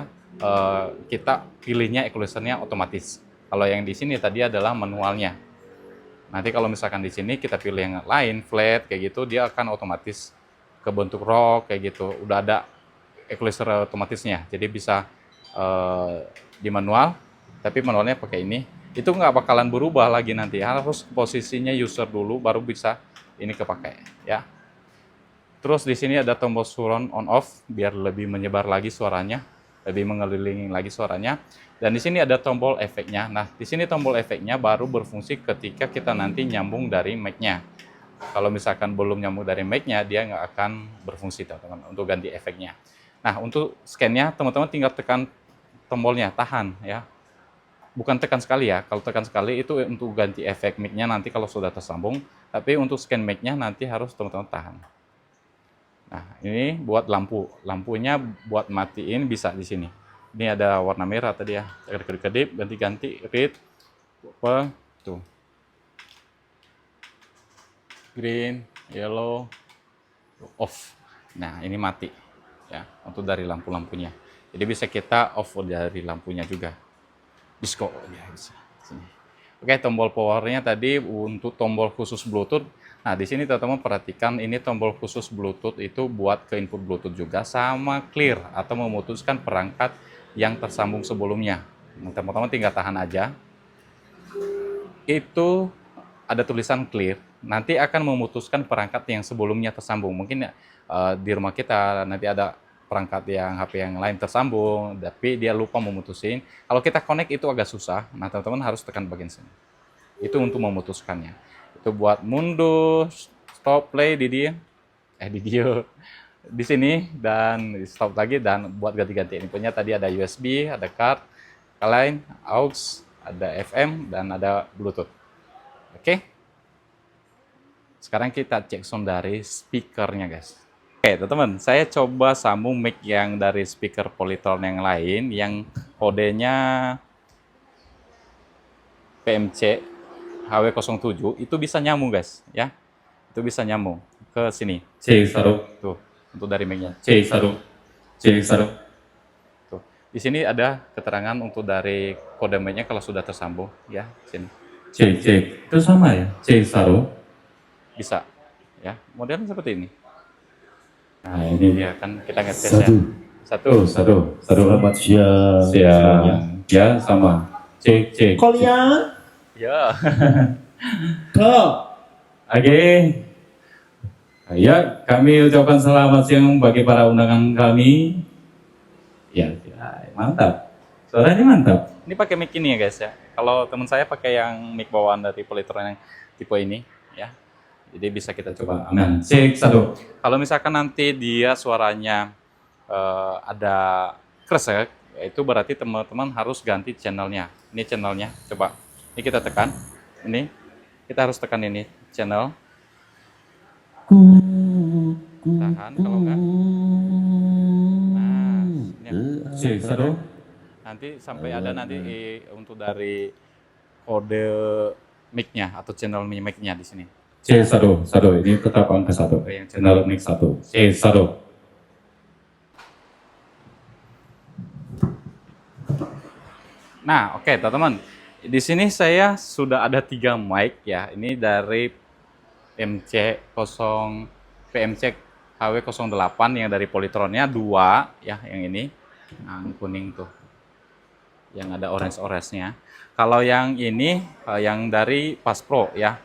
kita pilihnya equalizer-nya otomatis. Kalau yang di sini tadi adalah manualnya. Nanti kalau misalkan di sini kita pilih yang lain, flat kayak gitu, dia akan otomatis ke bentuk rock kayak gitu. Udah ada equalizer otomatisnya. Jadi bisa di manual, tapi manualnya pakai ini. Itu nggak bakalan berubah lagi nanti. Harus posisinya user dulu baru bisa ini kepakai ya. Terus di sini ada tombol surround on off biar lebih menyebar lagi suaranya, lebih mengelilingi lagi suaranya. Dan di sini ada tombol efeknya. Nah, di sini tombol efeknya baru berfungsi ketika kita nanti nyambung dari mic-nya. Kalau misalkan belum nyambung dari mic-nya, dia nggak akan berfungsi, teman-teman, untuk ganti efeknya. Nah, untuk scan-nya, teman-teman tinggal tekan tombolnya, tahan ya. Bukan tekan sekali ya. Kalau tekan sekali itu untuk ganti efek mic-nya nanti kalau sudah tersambung. Tapi untuk scan mic-nya nanti harus teman-teman tahan. Nah, ini buat lampu. Lampunya buat matiin bisa di sini. Ini ada warna merah tadi ya. Kedip-kedip, ganti-ganti, red, purple, tuh. Green, yellow, off. Nah, ini mati ya untuk dari lampu-lampunya. Jadi bisa kita off dari lampunya juga. Disco ya bisa. Sini. Oke, tombol powernya tadi untuk tombol khusus Bluetooth. Nah, di sini teman-teman perhatikan ini tombol khusus Bluetooth itu buat ke input Bluetooth juga sama clear atau memutuskan perangkat yang tersambung sebelumnya. Nah, teman-teman tinggal tahan aja. Itu ada tulisan clear, nanti akan memutuskan perangkat yang sebelumnya tersambung. Mungkin di rumah kita nanti ada perangkat yang HP yang lain tersambung, tapi dia lupa memutusin. Kalau kita connect itu agak susah. Nah, teman-teman harus tekan bagian sini. Itu untuk memutuskannya. Itu buat mundur, stop play di dia. Di dia. Di sini dan stop lagi, dan buat ganti-ganti inputnya tadi ada USB, ada card, lain, aux, ada FM dan ada Bluetooth. Oke. Sekarang kita cek sound dari speakernya guys. Oke teman-teman, saya coba sambung mic yang dari speaker Polytron yang lain yang kodenya PMC HW07 itu bisa nyambung guys ya. Itu bisa nyambung ke sini. Tuh, untuk dari mic-nya. Tuh. Di sini ada keterangan untuk dari kode mic-nya kalau sudah tersambung ya, sini. Itu sama ya? Bisa ya. Modelnya seperti ini. Nah, ini Ya kan kita ngetes ya. Satu. Selamat siang. Ya, sama. Cek. Kolia, Ya. Oke. Ya, kami ucapkan selamat siang bagi para undangan kami. Ya, mantap. Suaranya mantap. Ini pakai mic ini ya guys ya. Kalau teman saya pakai yang mic bawaan dari Polytron yang tipe ini ya. Jadi bisa kita coba. Nah, cek. Kalau misalkan nanti dia suaranya ada kresek, itu berarti teman-teman harus ganti channelnya. Ini channelnya, coba. Ini kita tekan. Ini kita harus tekan ini channel. Tahan kalau enggak. Nah, ini. Cek. Nanti sampai ada nanti untuk dari kode mic-nya atau channel mic-nya di sini. C1, ini tetap angka 1. Yang Channel mic 1. C1. Nah, oke teman-teman. Di sini saya sudah ada 3 mic ya. Ini dari PMC HW08 yang dari Polytronnya 2 ya, yang ini. Nah, yang kuning tuh. Yang ada orange-orange-nya. Kalau yang ini yang dari Pas Pro ya.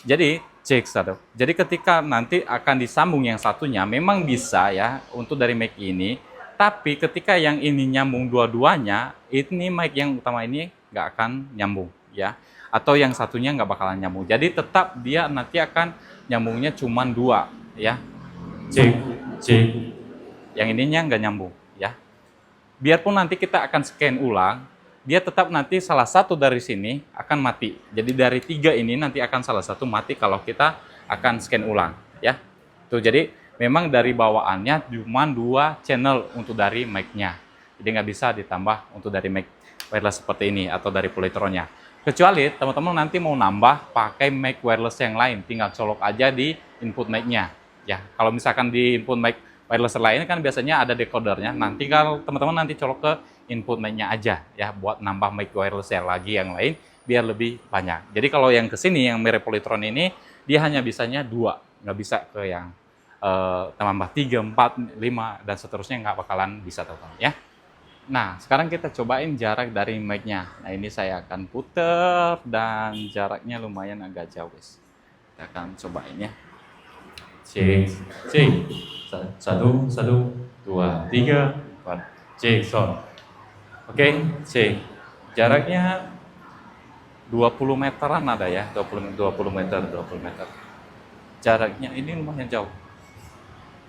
Jadi CX1. Jadi ketika nanti akan disambung yang satunya memang bisa ya untuk dari mic ini. Tapi ketika yang ini nyambung dua-duanya, ini mic yang utama ini nggak akan nyambung ya. Atau yang satunya nggak bakalan nyambung. Jadi tetap dia nanti akan nyambungnya cuma 2 ya. C. Yang ininya nggak nyambung ya. Biarpun nanti kita akan scan ulang, dia tetap nanti salah satu dari sini akan mati. Jadi dari 3 ini nanti akan salah satu mati kalau kita akan scan ulang ya. Tuh, jadi memang dari bawaannya cuma 2 channel untuk dari mic-nya. Jadi nggak bisa ditambah untuk dari mic wireless seperti ini atau dari Polytronnya. Kecuali teman-teman nanti mau nambah pakai mic wireless yang lain, tinggal colok aja di input mic-nya. Ya, kalau misalkan di input mic wireless lain kan biasanya ada decodernya. Nanti kalau teman-teman nanti colok ke input mic-nya aja ya, buat nambah mic wireless yang lagi yang lain biar lebih banyak. Jadi kalau yang kesini yang mirip Polytron ini dia hanya bisanya 2, nggak bisa ke yang tambah 3, 4, 5 dan seterusnya, nggak bakalan bisa teman-teman ya. Nah, sekarang kita cobain jarak dari mic-nya. Nah, ini saya akan puter dan jaraknya lumayan agak jauh, guys. Kita akan cobain ya. C, C, 1, 2, 3, 4, C, son. Oke, C. Jaraknya 20 meteran ada ya, 20 meter. Jaraknya ini lumayan jauh.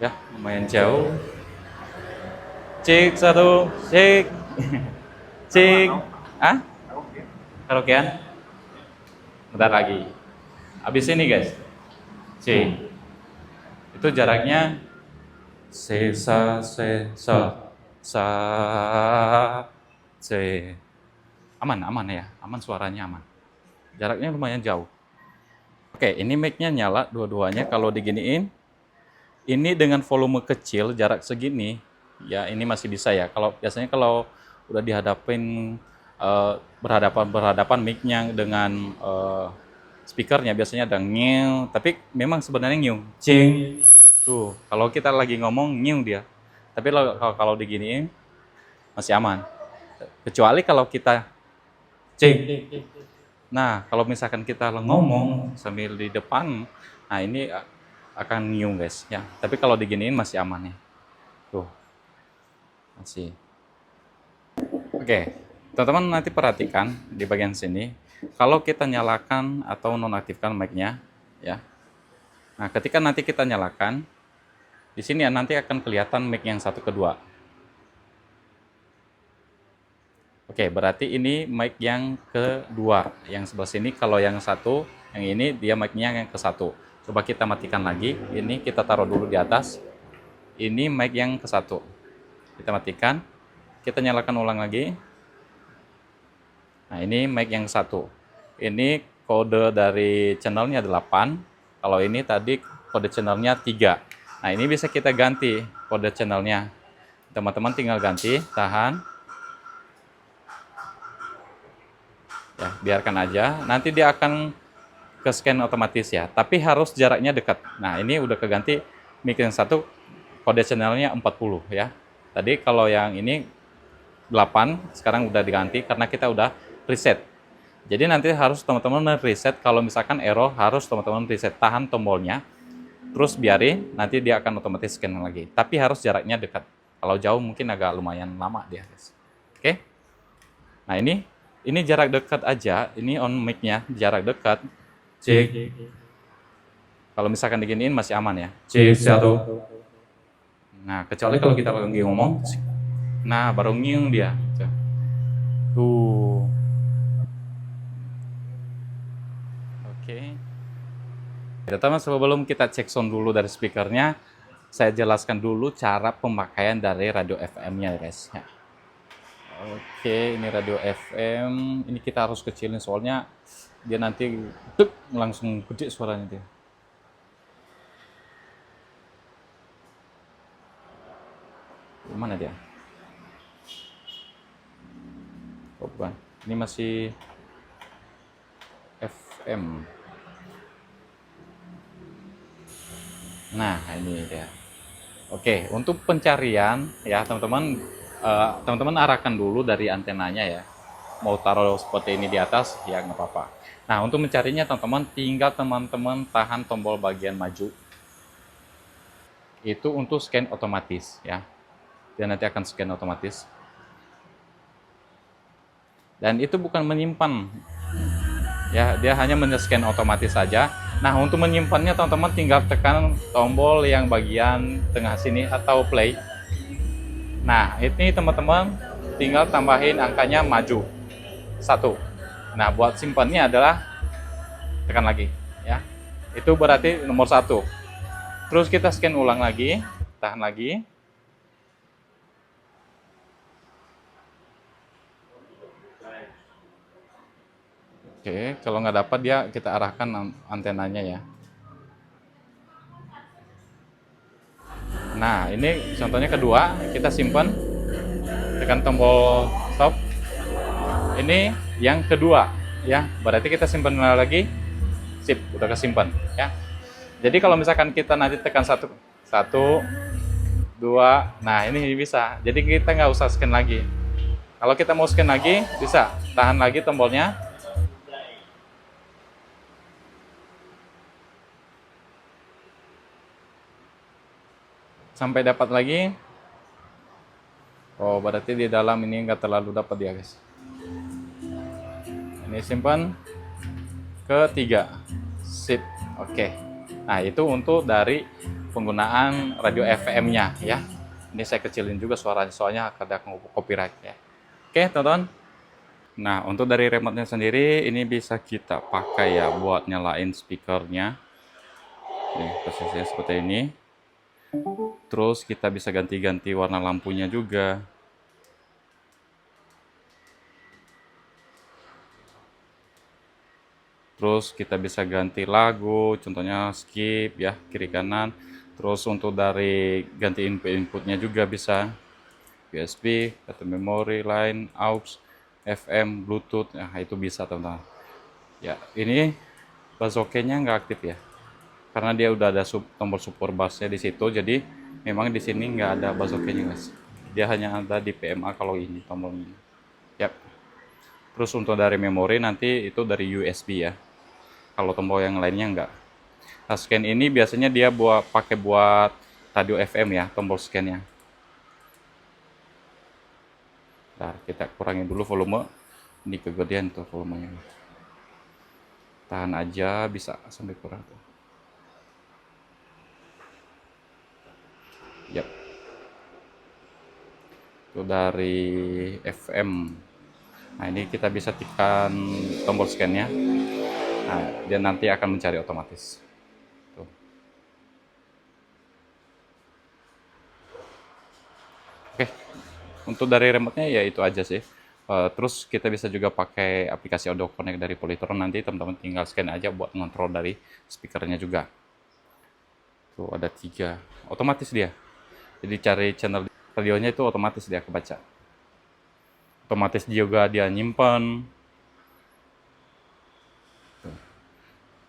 Ya, lumayan jauh. Cek 1, cek. Cek. Ah? Karaokean? Bentar lagi. Habis ini, guys. C. Itu jaraknya C, sa, C. Aman ya. Aman, suaranya aman. Jaraknya lumayan jauh. Oke, ini mic-nya nyala dua-duanya. Kalau diginiin, ini dengan volume kecil, jarak segini, ya ini masih bisa ya. Kalau biasanya kalau udah dihadapin berhadapan mic-nya dengan speakernya biasanya ada nyew, tapi memang sebenarnya nyew. Cing. Tuh, kalau kita lagi ngomong nyew dia. Tapi kalau diginiin masih aman. Kecuali kalau kita Cing. Nah, kalau misalkan kita ngomong sambil di depan, nah ini akan nyew, guys ya. Tapi kalau diginiin masih aman ya. Tuh. Masih. Oke. Teman-teman nanti perhatikan di bagian sini, kalau kita nyalakan atau nonaktifkan mic-nya ya. Nah, ketika nanti kita nyalakan, di sini ya nanti akan kelihatan mic yang satu kedua. Oke, berarti ini mic yang kedua. Yang sebelah sini kalau yang satu, yang ini dia mic-nya yang ke satu. Coba kita matikan lagi. Ini kita taruh dulu di atas. Ini mic yang ke satu. Kita matikan. Kita nyalakan ulang lagi. Nah, ini mic yang satu. Ini kode dari channelnya 8. Kalau ini tadi kode channelnya 3. Nah, ini bisa kita ganti kode channelnya. Teman-teman tinggal ganti, tahan. Ya, biarkan aja. Nanti dia akan ke scan otomatis ya. Tapi harus jaraknya dekat. Nah, ini udah keganti mic yang satu, kode channelnya 40 ya. Tadi kalau yang ini 8, sekarang udah diganti karena kita udah reset. Jadi nanti harus teman-teman reset, kalau misalkan error harus teman-teman reset, tahan tombolnya, terus biarin, nanti dia akan otomatis scan lagi. Tapi harus jaraknya dekat. Kalau jauh mungkin agak lumayan lama dia, guys. Oke. Nah, ini jarak dekat aja, ini on mic-nya jarak dekat. Cek. Kalau misalkan diginiin masih aman ya. C1. Nah, kecuali kalau kita lagi ngomong, nah baru nyiung dia. Tuh. Oke. Pertama sebelum kita cek sound dulu dari speakernya, saya jelaskan dulu cara pemakaian dari radio FM-nya, guys. Ya. Oke, ini radio FM. Ini kita harus kecilin soalnya dia nanti tuk, langsung gede suaranya dia. Mana dia? Oh, bukan. Ini masih FM. Nah, ini dia. Oke, untuk pencarian ya teman-teman, teman-teman arahkan dulu dari antenanya ya. Mau taruh seperti ini di atas ya nggak apa-apa. Nah, untuk mencarinya teman-teman tinggal teman-teman tahan tombol bagian maju. Itu untuk scan otomatis ya. Dia nanti akan scan otomatis. Dan itu bukan menyimpan. Ya, dia hanya men-scan otomatis saja. Nah, untuk menyimpannya teman-teman tinggal tekan tombol yang bagian tengah sini atau play. Nah, ini teman-teman tinggal tambahin angkanya maju. 1. Nah, buat simpannya adalah tekan lagi ya. Itu berarti nomor 1. Terus kita scan ulang lagi, tahan lagi. Oke, kalau nggak dapat dia kita arahkan antenanya ya. Nah, ini contohnya kedua, kita simpan, tekan tombol stop. Ini yang kedua, ya. Berarti kita simpan lagi, sip, udah kesimpan, ya. Jadi kalau misalkan kita nanti tekan satu, dua, nah ini bisa. Jadi kita nggak usah scan lagi. Kalau kita mau scan lagi, bisa tahan lagi tombolnya. Sampai dapat lagi. Oh, berarti di dalam ini nggak terlalu dapat ya guys. Ini simpan. Ketiga, sip, oke. Nah, itu untuk dari penggunaan radio FM-nya ya. Ini saya kecilin juga suaranya soalnya ada copyright ya. Oke, teman-teman. Nah, untuk dari remote-nya sendiri ini bisa kita pakai ya buat nyalain speakernya. Nih, posisinya seperti ini. Terus kita bisa ganti-ganti warna lampunya juga. Terus kita bisa ganti lagu, contohnya skip ya, kiri kanan. Terus untuk dari ganti input-inputnya juga bisa. USB, atau memori, line, aux, FM, Bluetooth, nah itu bisa teman-teman. Ya, ini bazooka-nya nggak aktif ya. Karena dia udah ada tombol support bass-nya di situ, jadi memang di sini nggak ada bazooka-nya guys. Dia hanya ada di PMA kalau ini tombolnya. Yap. Terus untuk dari memori nanti itu dari USB ya. Kalau tombol yang lainnya enggak. Nah, scan ini biasanya dia pakai buat radio FM ya, tombol scan-nya. Nah, kita kurangin dulu volume. Ini kegedean tuh volumenya. Tahan aja, bisa sampai kurang tuh. Yap. Itu dari FM. Nah, ini kita bisa tekan tombol scan-nya. Nah, dia nanti akan mencari otomatis. Tuh. Oke, untuk dari remote-nya ya itu aja sih. Terus kita bisa juga pakai aplikasi Audio Connect dari Polytron, nanti teman-teman tinggal scan aja buat ngontrol dari speakernya juga. Tuh ada 3, otomatis dia. Jadi cari channel radionya itu otomatis dia kebaca. Otomatis juga dia nyimpen.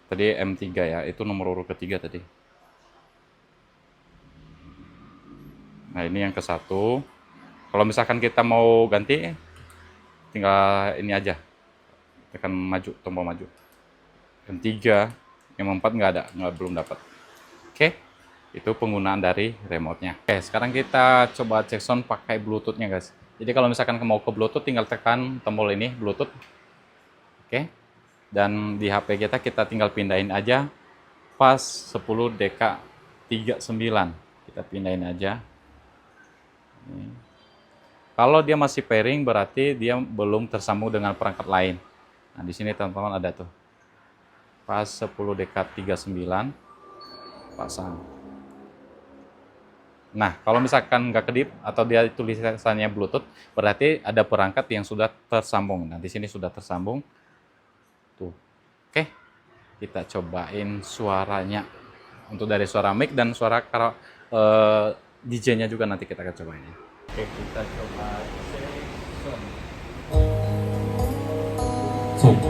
Tadi M3 ya, itu nomor urut ketiga tadi. Nah, ini yang ke-1. Kalau misalkan kita mau ganti, tinggal ini aja. Tekan maju, tombol maju. M3, M4 nggak ada, belum dapat. Oke, itu penggunaan dari remote-nya. Oke, sekarang kita coba cek sound pakai Bluetooth-nya guys. Jadi kalau misalkan mau ke Bluetooth, tinggal tekan tombol ini, Bluetooth. Oke. Dan di HP kita tinggal pindahin aja pas 10 DK39. Kita pindahin aja. Ini. Kalau dia masih pairing berarti dia belum tersambung dengan perangkat lain. Nah, di sini teman-teman ada tuh. Pas 10 DK39 pasang. Nah, kalau misalkan nggak kedip atau dia tulisannya Bluetooth, berarti ada perangkat yang sudah tersambung. Nah, di sini sudah tersambung. Tuh. Oke. Kita cobain suaranya. Untuk dari suara mic dan suara DJ-nya juga nanti kita akan cobain ya. Oke, kita coba sound.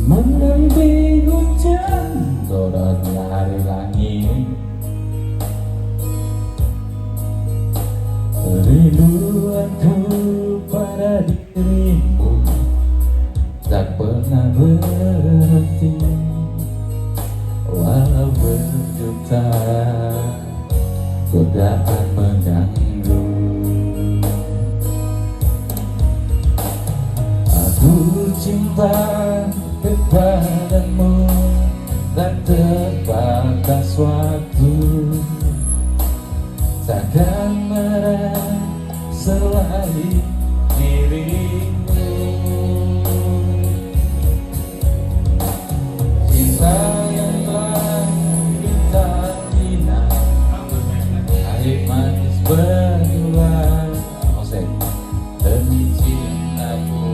Menanti hujan turunnya hari langit, rinduanku pada dirimu tak pernah berhenti, walau berjuta godaan mengganggu. Aku cinta kepadamu tak terbatas waktu, takkan marah selain dirimu. Cinta yang telah kita bina, air manis berulang demi cintaku.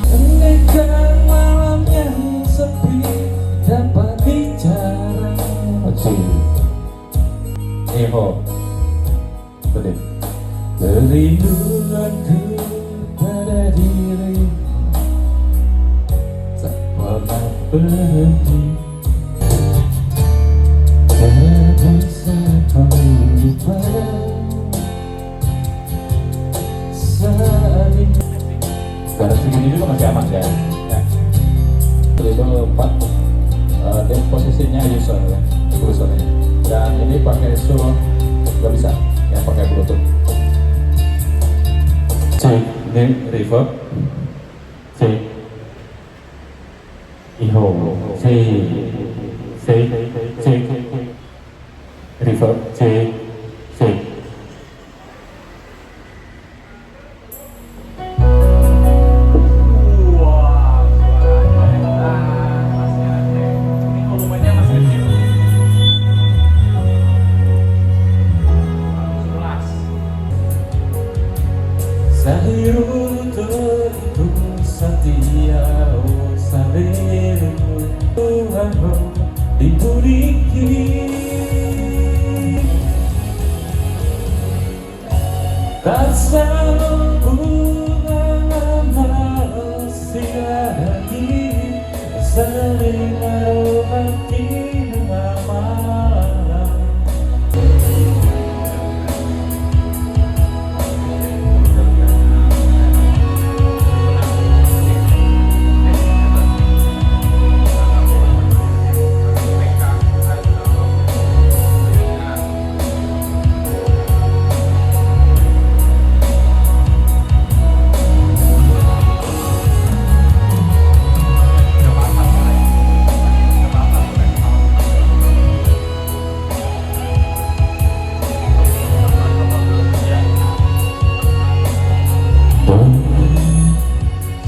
Andaikan malam yang sepi dapat bicara, kerinduanku pada diri tak pernah berhenti. Tak bisa kau lupa saat ini. Sekarang segini juga masih aman kan? Ya. Level 4 dan posisinya user ya, usernya. Dan ini pakai solo nggak bisa, yang pakai Bluetooth. Cek, ini reverb. Cek, iho, cek, reverb, cek. Sayur itu setia salirmu Tuhanmu dibudiki tak bunga masih lagi sering hati malam.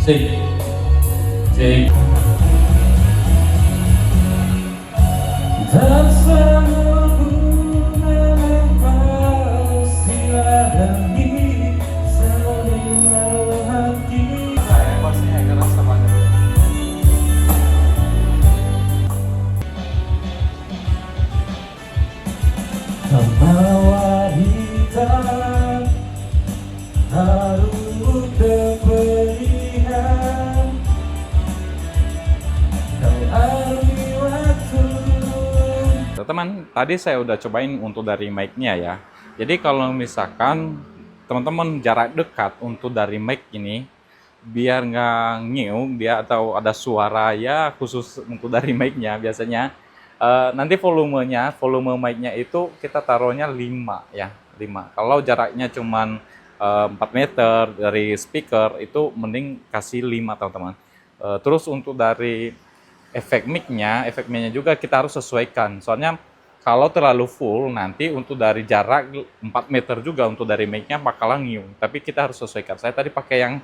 Cek. Cek. Tak sempurna pasti lagi selalu hati. Pastinya agak rasa banget. Membawa hitam harus terpelihat kau arti waktu. Teman-teman, tadi saya udah cobain untuk dari mic-nya ya. Jadi kalau misalkan teman-teman jarak dekat untuk dari mic ini, biar nggak ngeung dia atau ada suara ya khusus untuk dari mic-nya biasanya. Nanti volume mic-nya itu kita taruhnya 5 ya, 5. Kalau jaraknya cuman 4 meter dari speaker itu mending kasih 5 teman-teman. Terus untuk dari efek mic-nya juga kita harus sesuaikan. Soalnya kalau terlalu full nanti untuk dari jarak 4 meter juga untuk dari mic-nya bakalan ngiung. Tapi kita harus sesuaikan. Saya tadi pakai yang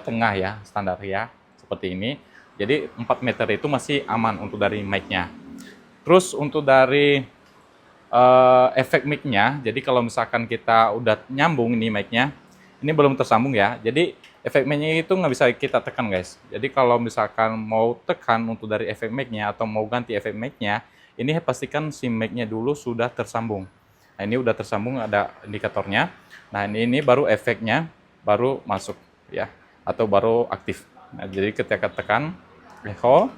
tengah ya, standar ya, seperti ini. Jadi 4 meter itu masih aman untuk dari mic-nya. Terus untuk dari efek mic-nya, jadi kalau misalkan kita udah nyambung ini mic-nya, ini belum tersambung ya. Jadi efek mic-nya itu nggak bisa kita tekan guys. Jadi kalau misalkan mau tekan untuk dari efek mic-nya atau mau ganti efek mic-nya, ini pastikan si mic-nya dulu sudah tersambung. Nah ini udah tersambung, ada indikatornya. Nah ini baru efeknya baru masuk ya, atau baru aktif. Nah jadi ketika tekan echo,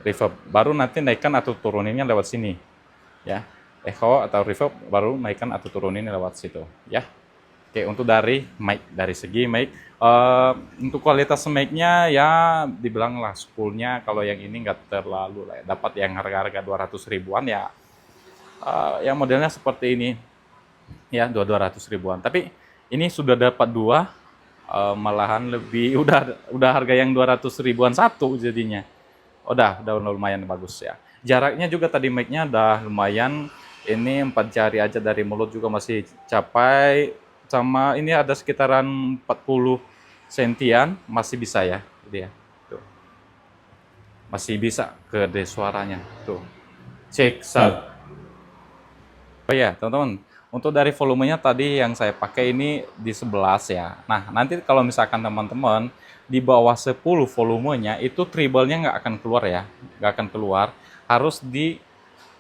reverb, baru nanti naikkan atau turuninnya lewat sini ya. Echo atau reverb baru naikkan atau turunin lewat situ ya. Oke, untuk dari mic, dari segi mic, untuk kualitas mic-nya ya dibilang lah spoolnya kalau yang ini nggak terlalu lah ya. Dapat yang harga-harga 200 ribuan ya, yang modelnya seperti ini ya, 200 ribuan. Tapi ini sudah dapat 2, malahan lebih udah harga yang 200 ribuan satu jadinya. Udah lumayan bagus ya. Jaraknya juga tadi mic-nya udah lumayan. Ini 4 jari aja dari mulut juga masih capai. Sama ini ada sekitaran 40 sentian, masih bisa ya dia. Tuh. Masih bisa gede suaranya. Tuh. Cek sat. Oh ya, teman-teman. Untuk dari volumenya tadi yang saya pakai ini di 11 ya. Nah, nanti kalau misalkan teman-teman di bawah 10 volumenya itu treble-nya nggak akan keluar ya. Nggak akan keluar. Harus di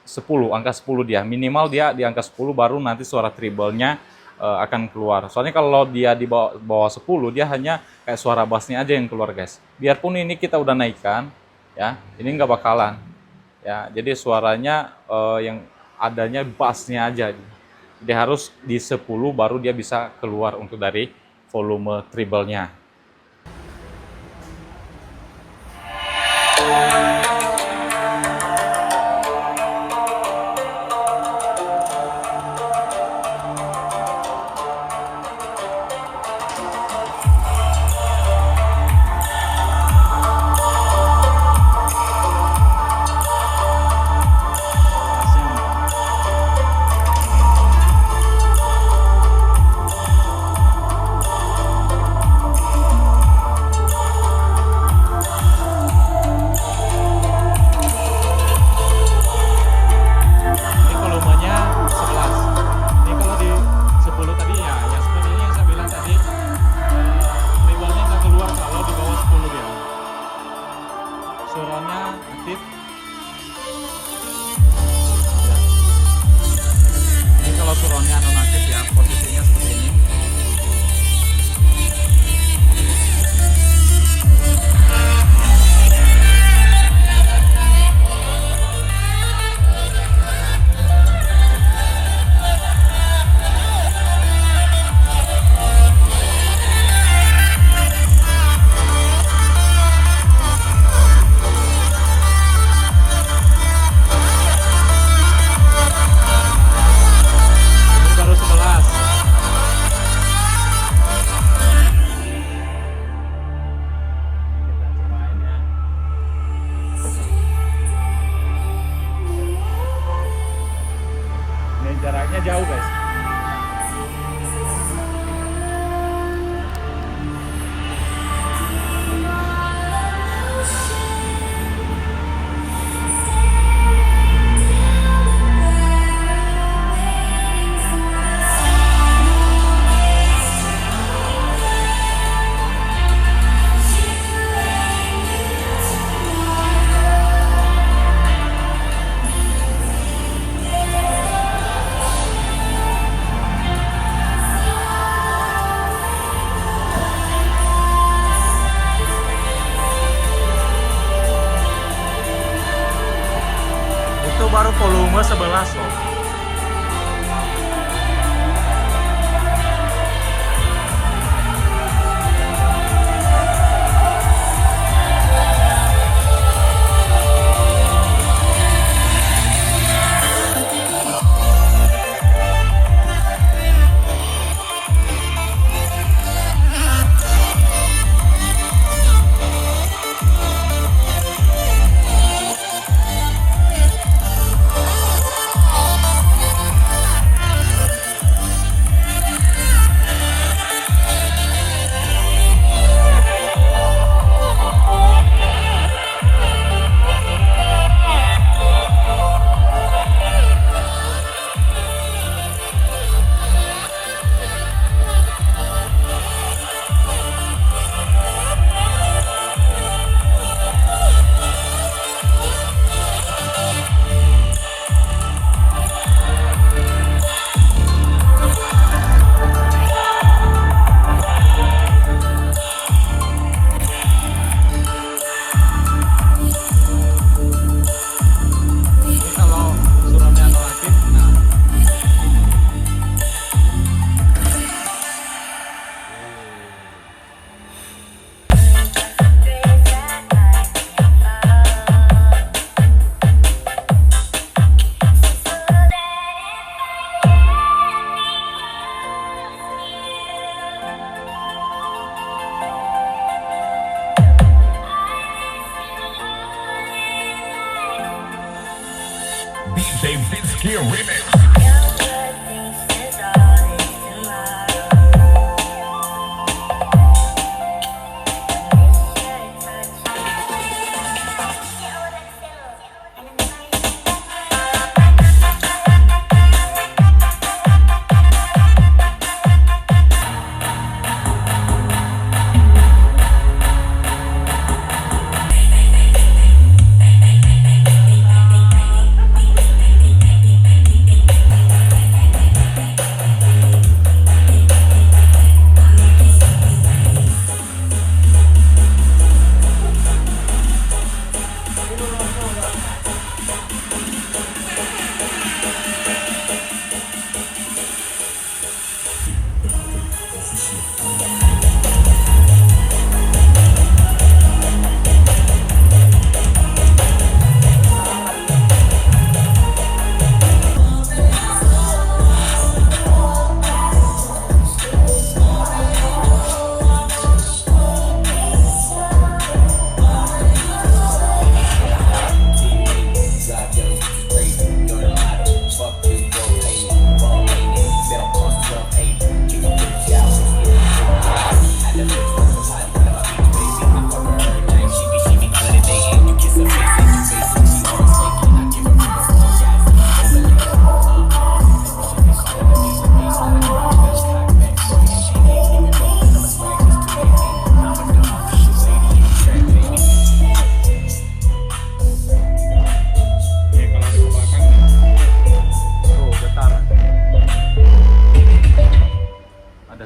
10, angka 10 dia. Minimal dia di angka 10 baru nanti suara treble-nya akan keluar. Soalnya kalau dia di bawah 10 dia hanya kayak suara bassnya aja yang keluar guys. Biarpun ini kita udah naikkan ya, ini nggak bakalan ya. Jadi suaranya yang adanya bassnya aja. Dia harus di 10 baru dia bisa keluar untuk dari volume treble-nya. Cuma 11 loh. DJ Bisky Remix.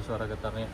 Suara getarnya.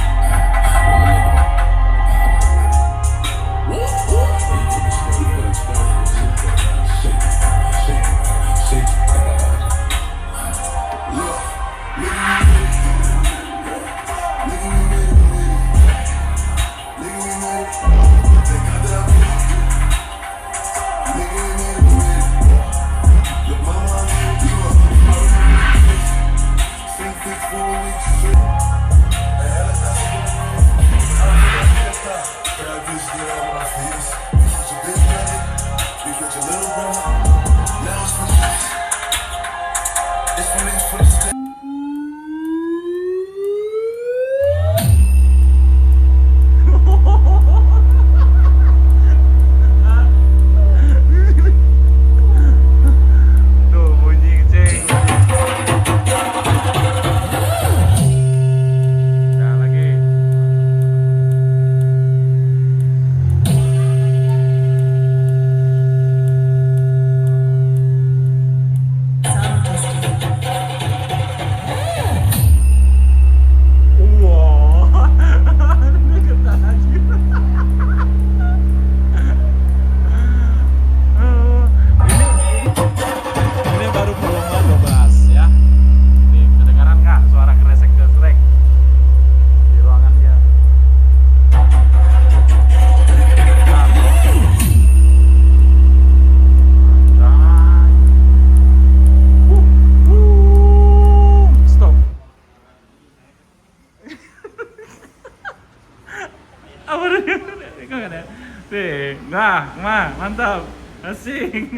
Nah, mantap. Asik.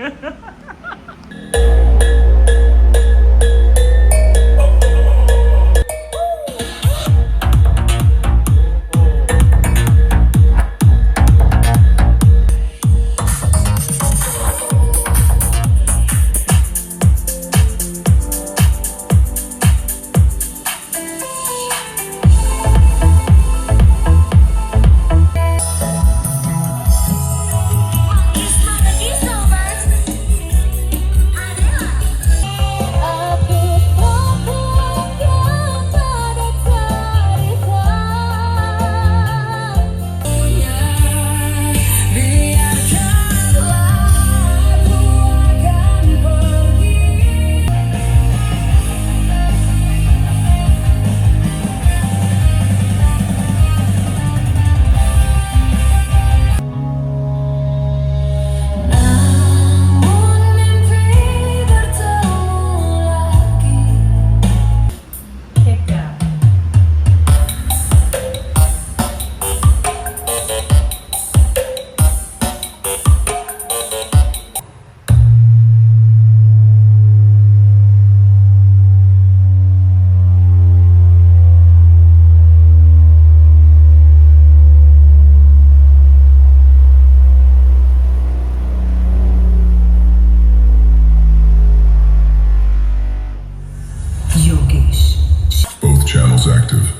Both channels active.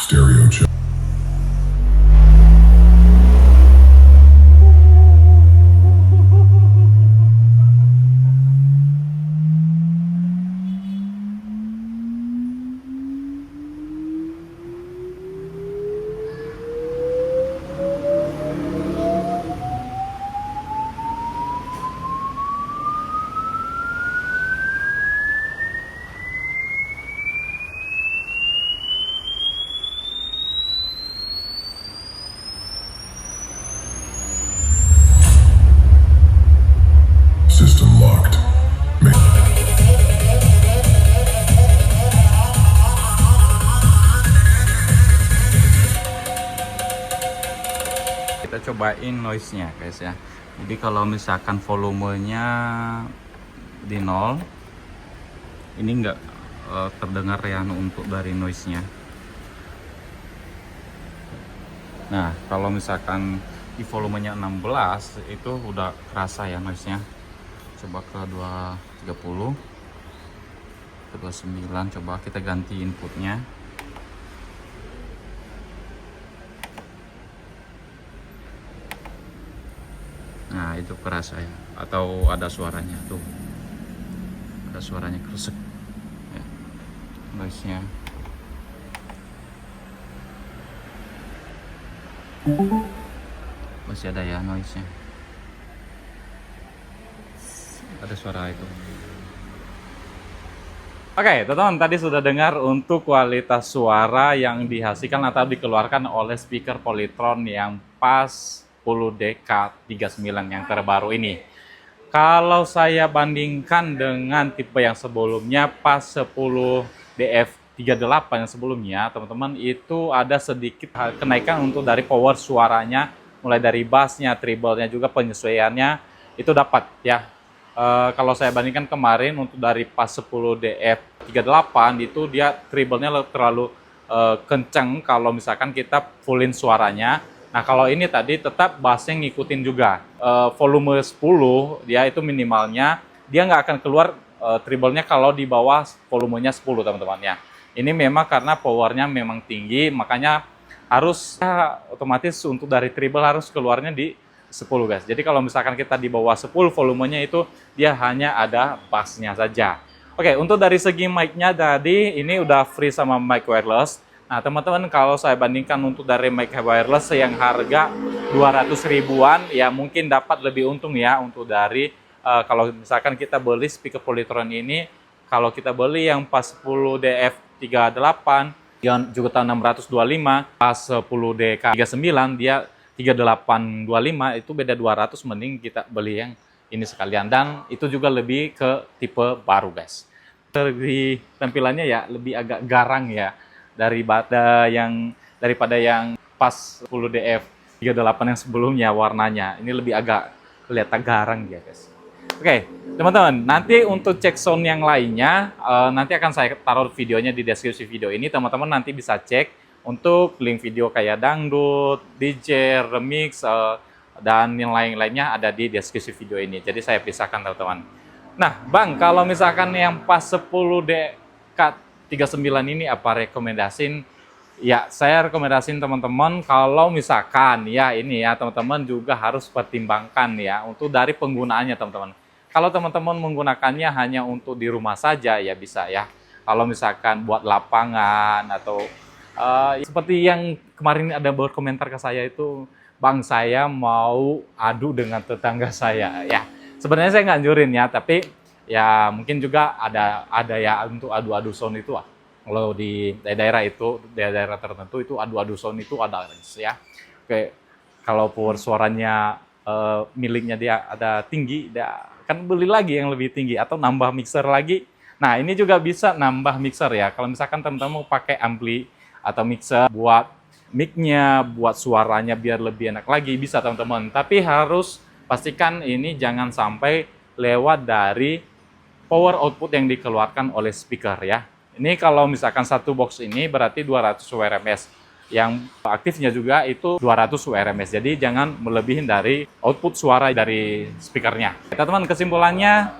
Stereo check. System locked. Kita cobain noise-nya guys ya. Jadi kalau misalkan volumenya di nol, ini nggak terdengar ya untuk dari noise-nya. Nah, kalau misalkan di volumenya 16 itu udah kerasa ya noise-nya. Coba ke 230, ke 29, coba kita ganti inputnya. Nah, itu kerasa ya, atau ada suaranya tuh, ada suaranya kresek ya, noise-nya. Masih ada ya noise-nya, ada suara itu. Oke, teman-teman, tadi sudah dengar untuk kualitas suara yang dihasilkan atau dikeluarkan oleh speaker Polytron yang PAS 10DK39 yang terbaru ini. Kalau saya bandingkan dengan tipe yang sebelumnya, PAS 10DF38 yang sebelumnya, teman-teman, itu ada sedikit kenaikan untuk dari power suaranya, mulai dari bassnya, treble-nya, juga penyesuaiannya itu dapat ya. Kalau saya bandingkan kemarin untuk dari PAS 10DF38 itu dia treble-nya terlalu kenceng kalau misalkan kita fullin suaranya. Nah, kalau ini tadi tetap bassnya ngikutin juga. Volume 10 dia itu minimalnya, dia nggak akan keluar treble-nya kalau di bawah volumenya 10 teman-teman ya. Ini memang karena powernya memang tinggi, makanya harus otomatis untuk dari treble harus keluarnya di 10 guys. Jadi kalau misalkan kita di bawah 10 volumenya itu dia hanya ada bassnya saja. Oke, untuk dari segi mic-nya tadi ini udah free sama mic wireless. Nah, teman-teman, kalau saya bandingkan untuk dari mic wireless yang harga 200 ribuan, ya mungkin dapat lebih untung ya untuk dari kalau misalkan kita beli speaker Polytron ini, kalau kita beli yang PAS 10DF38 yang juga tahun 625, PAS 10DK39 dia 3825, itu beda 200, mending kita beli yang ini sekalian, dan itu juga lebih ke tipe baru guys. Dari tampilannya ya lebih agak garang ya daripada yang pas 10DF 38 yang sebelumnya warnanya. Ini lebih agak kelihatan garang ya guys. Oke, teman-teman, nanti untuk cek sound yang lainnya nanti akan saya taruh videonya di deskripsi video ini. Teman-teman nanti bisa cek untuk link video kayak dangdut, DJ, remix, dan yang lain-lainnya ada di deskripsi video ini. Jadi saya pisahkan teman-teman. Nah, Bang, kalau misalkan yang pas 10DK39 ini apa rekomendasiin? Ya, saya rekomendasiin teman-teman kalau misalkan ya ini ya teman-teman juga harus pertimbangkan ya untuk dari penggunaannya teman-teman. Kalau teman-teman menggunakannya hanya untuk di rumah saja ya bisa ya. Kalau misalkan buat lapangan atau seperti yang kemarin ada berkomentar ke saya itu, Bang saya mau adu dengan tetangga saya ya. Sebenarnya saya nggak anjurin ya, tapi ya mungkin juga ada ya untuk adu-adu sound itu ah. Kalau di daerah itu, daerah tertentu itu adu-adu sound itu ada ya. Kayak kalau power suaranya miliknya dia ada tinggi, dia kan beli lagi yang lebih tinggi atau nambah mixer lagi. Nah ini juga bisa nambah mixer ya. Kalau misalkan teman-teman mau pakai ampli atau mixer buat mic-nya, buat suaranya biar lebih enak lagi bisa teman-teman. Tapi harus pastikan ini jangan sampai lewat dari power output yang dikeluarkan oleh speaker ya. Ini kalau misalkan satu box ini berarti 200 WRMS. Yang aktifnya juga itu 200 WRMS. Jadi jangan melebihin dari output suara dari speakernya. Teman-teman kesimpulannya,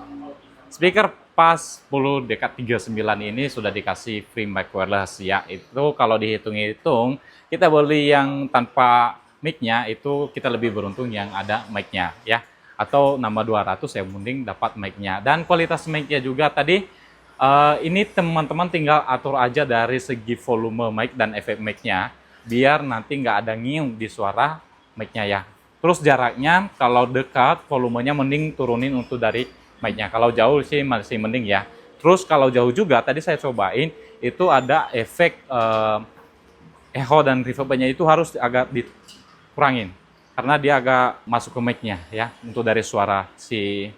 speaker pas 10DK39 ini sudah dikasih free mic wireless ya. Itu kalau dihitung-hitung, kita beli yang tanpa mic-nya itu kita lebih beruntung yang ada mic-nya ya. Atau nambah 200 ya mending dapat mic-nya. Dan kualitas mic-nya juga tadi ini teman-teman tinggal atur aja dari segi volume mic dan efek mic-nya biar nanti nggak ada ngiung di suara mic-nya ya. Terus jaraknya kalau dekat volumenya mending turunin untuk dari mic-nya. Kalau jauh sih masih mending ya. Terus kalau jauh juga tadi saya cobain itu ada efek echo dan reverb-nya itu harus agak dikurangin karena dia agak masuk ke mic-nya ya untuk dari suara si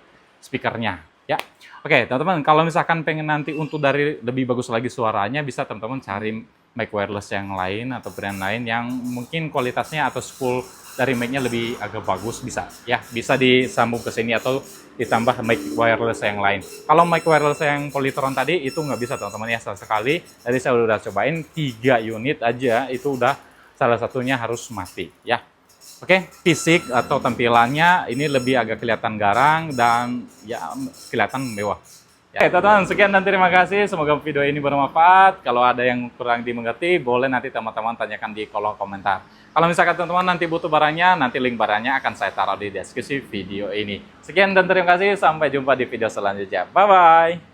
speakernya ya. Oke teman-teman, kalau misalkan pengen nanti untuk dari lebih bagus lagi suaranya bisa teman-teman cari mic wireless yang lain atau brand lain yang mungkin kualitasnya atau spool dari mic-nya lebih agak bagus bisa ya, bisa disambung ke sini atau ditambah mic wireless yang lain. Kalau mic wireless yang Polytron tadi itu nggak bisa teman-teman ya, sekali tadi saya udah cobain 3 unit aja itu udah salah satunya harus mati ya. Oke, fisik atau tampilannya ini lebih agak kelihatan garang dan ya kelihatan mewah. Ya, teman-teman, sekian dan terima kasih. Semoga video ini bermanfaat. Kalau ada yang kurang dimengerti, boleh nanti teman-teman tanyakan di kolom komentar. Kalau misalkan teman-teman nanti butuh barangnya, nanti link barangnya akan saya taruh di deskripsi video ini. Sekian dan terima kasih. Sampai jumpa di video selanjutnya. Bye-bye.